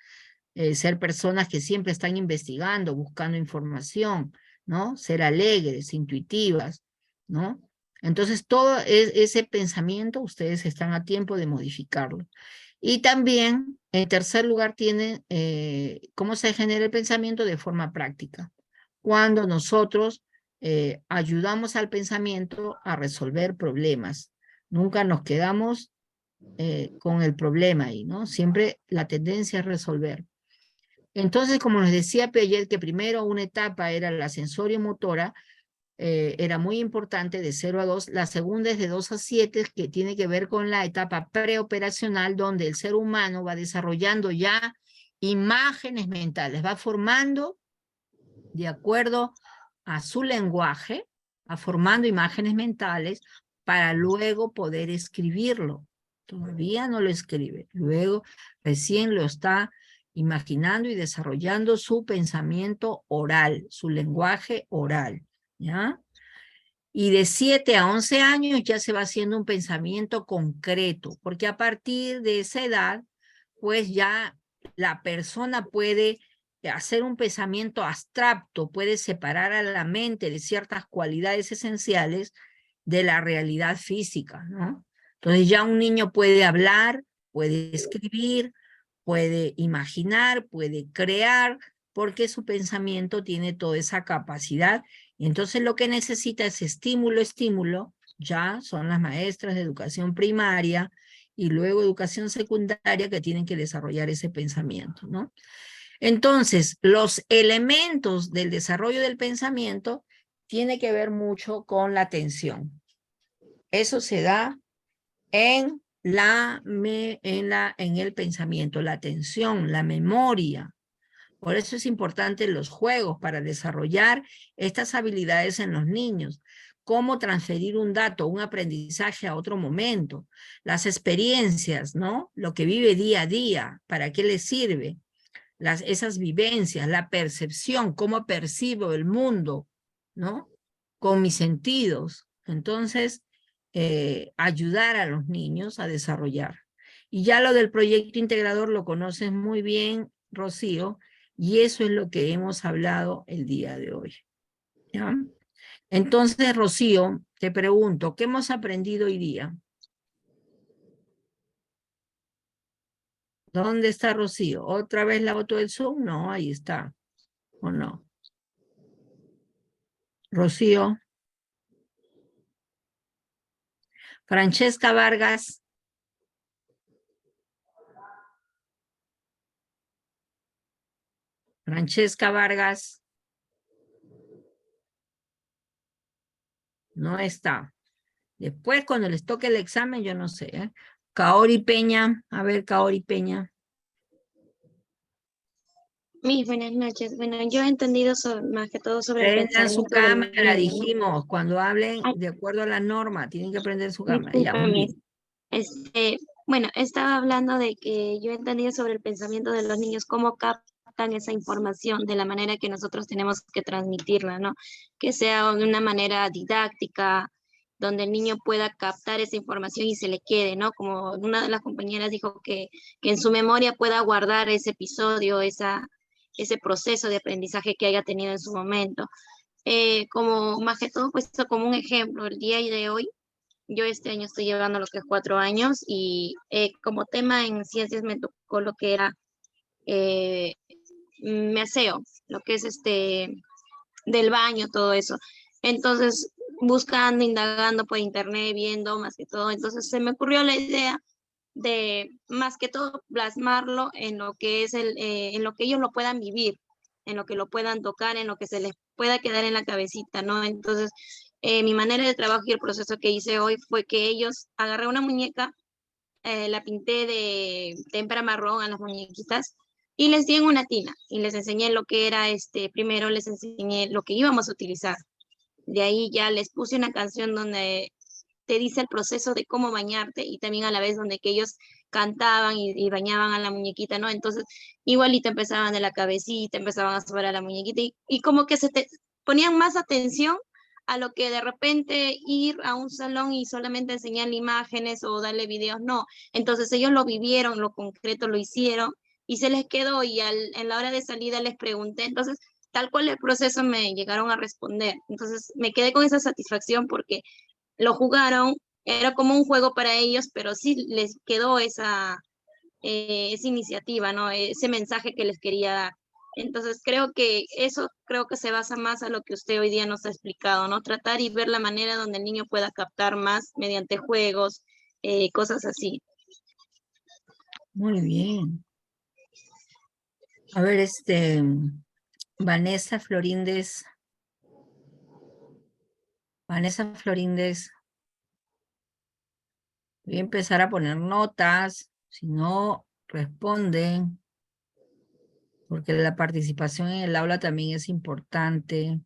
ser personas que siempre están investigando, buscando información, ¿no? Ser alegres, intuitivas, ¿no? Entonces, todo ese pensamiento ustedes están a tiempo de modificarlo. Y también, en tercer lugar, tienen cómo se genera el pensamiento de forma práctica. Cuando nosotros ayudamos al pensamiento a resolver problemas. Nunca nos quedamos con el problema ahí, ¿no? Siempre la tendencia es resolver. Entonces, como nos decía Piaget, que primero una etapa era la sensorio-motora, era muy importante, de 0 a 2. La segunda es de 2 a 7, que tiene que ver con la etapa preoperacional, donde el ser humano va desarrollando ya imágenes mentales, va formando de acuerdo a su lenguaje, va formando imágenes mentales para luego poder escribirlo. Todavía no lo escribe, luego recién lo está imaginando y desarrollando su pensamiento oral, su lenguaje oral, ¿ya? Y de 7 a 11 años ya se va haciendo un pensamiento concreto, porque a partir de esa edad, pues ya la persona puede hacer un pensamiento abstracto, puede separar a la mente de ciertas cualidades esenciales de la realidad física, ¿no? Entonces ya un niño puede hablar, puede escribir, puede imaginar, puede crear, porque su pensamiento tiene toda esa capacidad. Y entonces lo que necesita es estímulo, ya son las maestras de educación primaria y luego educación secundaria que tienen que desarrollar ese pensamiento, ¿no? Entonces, los elementos del desarrollo del pensamiento tiene que ver mucho con la atención. Eso se da en el pensamiento, la atención, la memoria. Por eso es importante los juegos para desarrollar estas habilidades en los niños. Cómo transferir un dato, un aprendizaje a otro momento. Las experiencias, ¿no? Lo que vive día a día, ¿para qué le sirve? Esas vivencias, la percepción, cómo percibo el mundo, ¿no? Con mis sentidos. Entonces, ayudar a los niños a desarrollar. Y ya lo del proyecto integrador lo conoces muy bien, Rocío, y eso es lo que hemos hablado el día de hoy, ¿ya? Entonces, Rocío, te pregunto, ¿qué hemos aprendido hoy día? ¿Dónde está Rocío? ¿Otra vez la foto del Zoom? No, ahí está. ¿O no? Rocío. Francesca Vargas. Francesca Vargas. No está. Después, cuando les toque el examen, yo no sé, ¿eh? Kaori Peña. A ver, Kaori Peña. Mis buenas noches. Bueno, yo he entendido más que todo sobre el Prendan su pensamiento del cámara, niño, ¿no? dijimos. Cuando hablen Ay, de acuerdo a la norma, tienen que prender su cámara. Ya, muy discúlpame. bien. Bueno, estaba hablando de que yo he entendido sobre el pensamiento de los niños, cómo captan esa información de la manera que nosotros tenemos que transmitirla, ¿no? Que sea de una manera didáctica, donde el niño pueda captar esa información y se le quede, ¿no? Como una de las compañeras dijo que en su memoria pueda guardar ese episodio, esa ese proceso de aprendizaje que haya tenido en su momento. Como más que todo, pues como un ejemplo, el día de hoy, yo este año estoy llevando lo que es 4 años y como tema en ciencias me tocó lo que era me aseo, lo que es del baño, todo eso. Entonces, buscando, indagando por internet, viendo más que todo, entonces se me ocurrió la idea de más que todo plasmarlo en lo que es en lo que ellos lo puedan vivir, en lo que lo puedan tocar, en lo que se les pueda quedar en la cabecita, ¿no? Entonces, mi manera de trabajo y el proceso que hice hoy fue que ellos agarré una muñeca, la pinté de témpera marrón a las muñequitas y les di en una tina y les enseñé lo que era primero les enseñé lo que íbamos a utilizar. De ahí ya les puse una canción donde te dice el proceso de cómo bañarte y también a la vez donde que ellos cantaban y bañaban a la muñequita, ¿no? Entonces, igualito empezaban de la cabecita, empezaban a sobrar a la muñequita y como que se te ponían más atención a lo que de repente ir a un salón y solamente enseñarle imágenes o darle videos, no. Entonces ellos lo vivieron, lo concreto lo hicieron y se les quedó y en la hora de salida les pregunté, entonces tal cual el proceso me llegaron a responder. Entonces me quedé con esa satisfacción porque lo jugaron, era como un juego para ellos, pero sí les quedó esa iniciativa, ¿no? Ese mensaje que les quería dar. Entonces creo que eso se basa más a lo que usted hoy día nos ha explicado, ¿no? Tratar y ver la manera donde el niño pueda captar más mediante juegos, cosas así. Muy bien. A ver, Vanessa Florínez. Vanessa Florínez. Voy a empezar a poner notas, si no responden, porque la participación en el aula también es importante.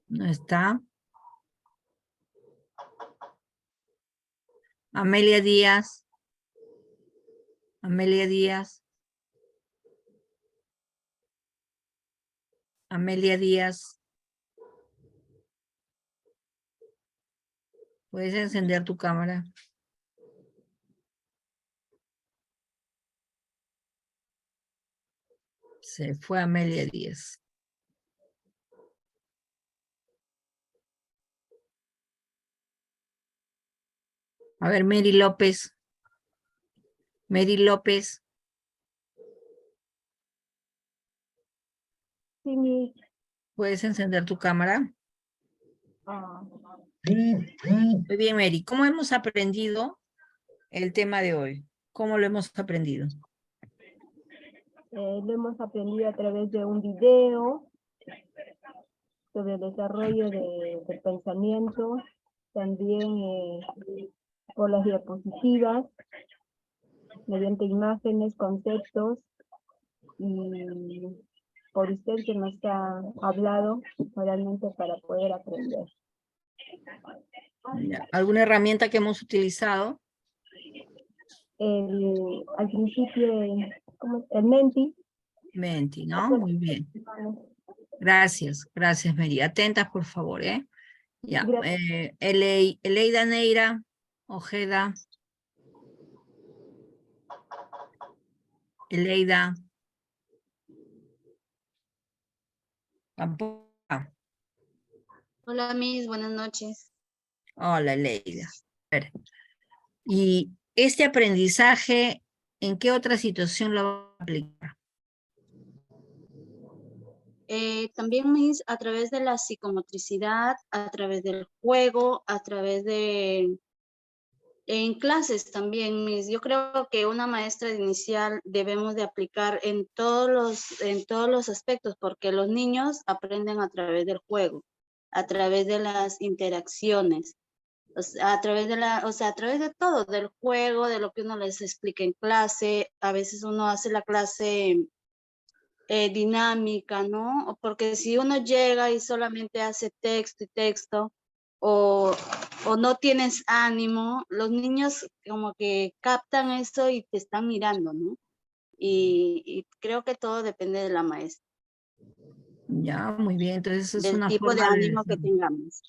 ¿No está? Amelia Díaz. Amelia Díaz. Amelia Díaz. ¿Puedes encender tu cámara? Se fue Amelia Díaz. A ver, Mary López. Mary López. Sí, ¿Puedes encender tu cámara? Muy bien, Mary. ¿Cómo hemos aprendido el tema de hoy? ¿Cómo lo hemos aprendido? lo hemos aprendido a través de un video sobre el desarrollo del pensamiento, también por las diapositivas, mediante imágenes, conceptos, y por usted que nos ha hablado realmente para poder aprender. ¿Alguna herramienta que hemos utilizado? Al principio, el Menti. Menti, ¿no? Muy bien. Gracias, gracias, Mary. Atentas, por favor, ¿eh? Ya. Eleida Neira Ojeda. Eleida. Tampoco. Hola, Miss, buenas noches. Hola, Eleida. A ver. Y este aprendizaje, ¿en qué otra situación lo va a aplicar? También, Miss, a través de la psicomotricidad, a través del juego, a través de... En clases también, Miss. Yo creo que una maestra inicial debemos de aplicar en todos los aspectos, porque los niños aprenden a través del juego, a través de las interacciones, a través de todo, del juego, de lo que uno les explica en clase. A veces uno hace la clase dinámica, ¿no? Porque si uno llega y solamente hace texto y texto, o no tienes ánimo, los niños como que captan eso y te están mirando, ¿no? Y creo que todo depende de la maestra. Ya, muy bien. Entonces es Del una tipo forma de ánimo que tengamos.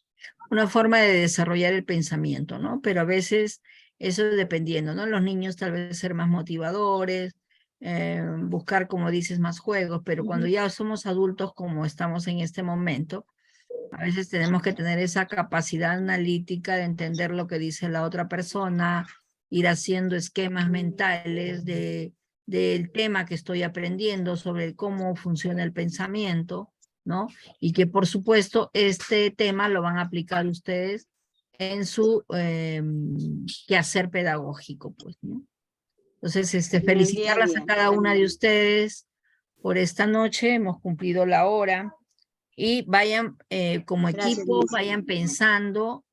Una forma de desarrollar el pensamiento, ¿no? Pero a veces eso dependiendo, ¿no? Los niños tal vez ser más motivadores, buscar, como dices, más juegos, pero cuando ya somos adultos como estamos en este momento, a veces tenemos que tener esa capacidad analítica de entender lo que dice la otra persona, ir haciendo esquemas mentales del tema que estoy aprendiendo, sobre cómo funciona el pensamiento, ¿no? Y que por supuesto este tema lo van a aplicar ustedes en su quehacer pedagógico, pues, ¿no? Entonces, felicitarlas a cada una de ustedes por esta noche, hemos cumplido la hora, y vayan como equipo, vayan pensando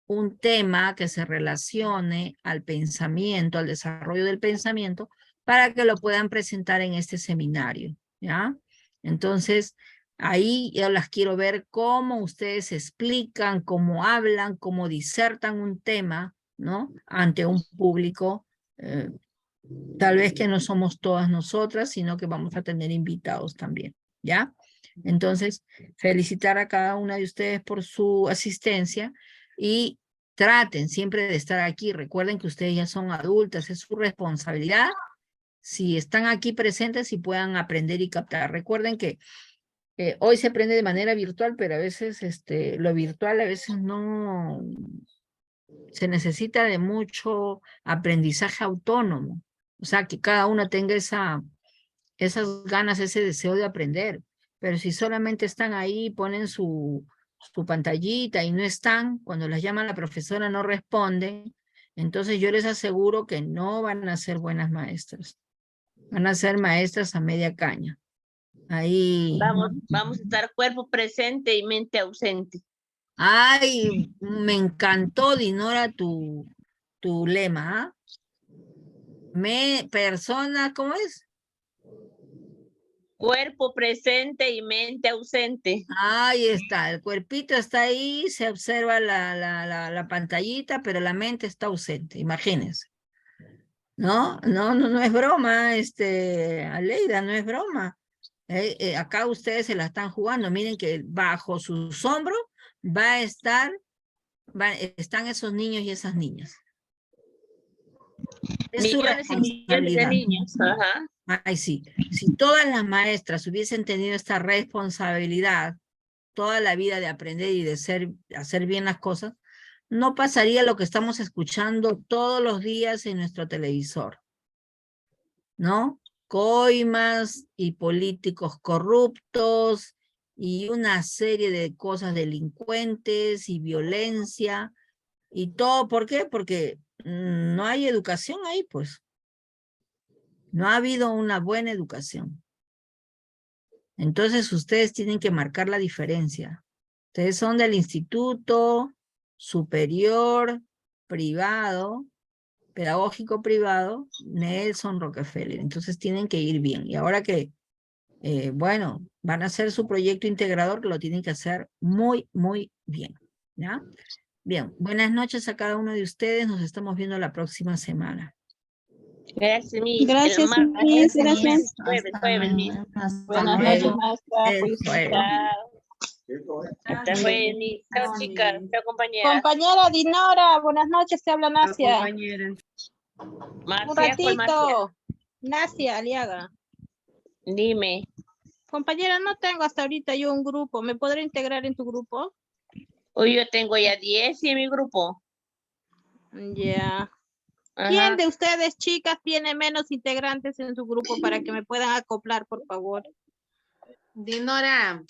un tema que se relacione al pensamiento, al desarrollo del pensamiento, para que lo puedan presentar en este seminario, ¿ya? Entonces, ahí yo las quiero ver cómo ustedes explican, cómo hablan, cómo disertan un tema, ¿no? Ante un público, tal vez que no somos todas nosotras, sino que vamos a tener invitados también, ¿ya? Entonces, felicitar a cada una de ustedes por su asistencia y traten siempre de estar aquí. Recuerden que ustedes ya son adultas, es su responsabilidad. Si están aquí presentes y puedan aprender y captar. Recuerden que hoy se aprende de manera virtual, pero a veces lo virtual a veces no se necesita de mucho aprendizaje autónomo. O sea, que cada uno tenga esas ganas, ese deseo de aprender. Pero si solamente están ahí, ponen su pantallita y no están, cuando las llama la profesora no responden, entonces yo les aseguro que no van a ser buenas maestras. Van a ser maestras a media caña. Ahí. Vamos a estar cuerpo presente y mente ausente. Ay, me encantó, Dinora, tu lema, ¿ah? Persona, ¿cómo es? Cuerpo presente y mente ausente. Ahí está, el cuerpito está ahí, se observa la pantallita, pero la mente está ausente, imagínense. No es broma, Aleida, no es broma. Acá ustedes se la están jugando, miren que bajo sus hombros están esos niños y esas niñas. Es su Millones y millones de niños. Ajá. Ay, sí. Si todas las maestras hubiesen tenido esta responsabilidad toda la vida de aprender y de hacer bien las cosas, no pasaría lo que estamos escuchando todos los días en nuestro televisor, ¿no? Coimas y políticos corruptos y una serie de cosas delincuentes y violencia y todo. ¿Por qué? Porque no hay educación ahí, pues. No ha habido una buena educación. Entonces ustedes tienen que marcar la diferencia. Ustedes son del Instituto Superior Privado, Pedagógico Privado, Nelson Rockefeller. Entonces tienen que ir bien. Y ahora que, bueno, van a hacer su proyecto integrador, lo tienen que hacer muy, muy bien. ¿Ya? Bien, buenas noches a cada uno de ustedes. Nos estamos viendo la próxima semana. Gracias, Miss. Gracias, Miss. Gracias. Jueves, Miss. Buenas noches, maestra. Hasta jueves, Miss. Chao, chicas. Chao, compañera. Compañera Dinora, buenas noches, te habla Nacia. Marcia, Un ¿cuál ratito. Nacia Aliaga. Dime. Compañera, no tengo hasta ahorita yo un grupo. ¿Me podré integrar en tu grupo? Hoy yo tengo ya 10 en mi grupo. Ya. Ajá. ¿Quién de ustedes, chicas, tiene menos integrantes en su grupo para que me puedan acoplar, por favor? Dinora,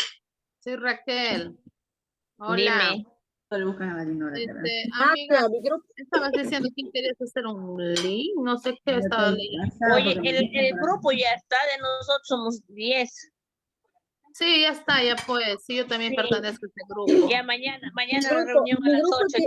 soy Raquel. Hola. Dime. Amiga, estabas diciendo que querías hacer un link, no sé qué estaba leyendo. Oye, el grupo ya está, de nosotros somos 10. Sí, ya está, ya pues. Sí, yo también pertenezco a este grupo. Ya mañana la reunión a las 8.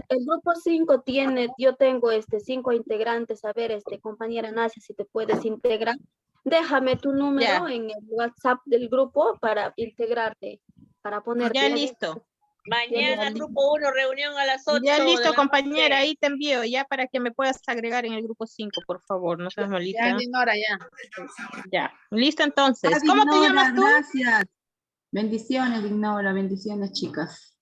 El grupo 5 tiene, yo tengo 5 integrantes. A ver, compañera Nacia, si te puedes integrar. Déjame tu número en el WhatsApp del grupo para integrarte, para ponerte. Ya listo. Mañana grupo 1, reunión a las 8. Ya listo, compañera, ahí te envío ya para que me puedas agregar en el grupo 5, por favor, no seas malita. Ya, Dinora, ya. Ya, listo entonces. ¿Cómo te llamas tú? Gracias. Bendiciones, Dinora, bendiciones, chicas.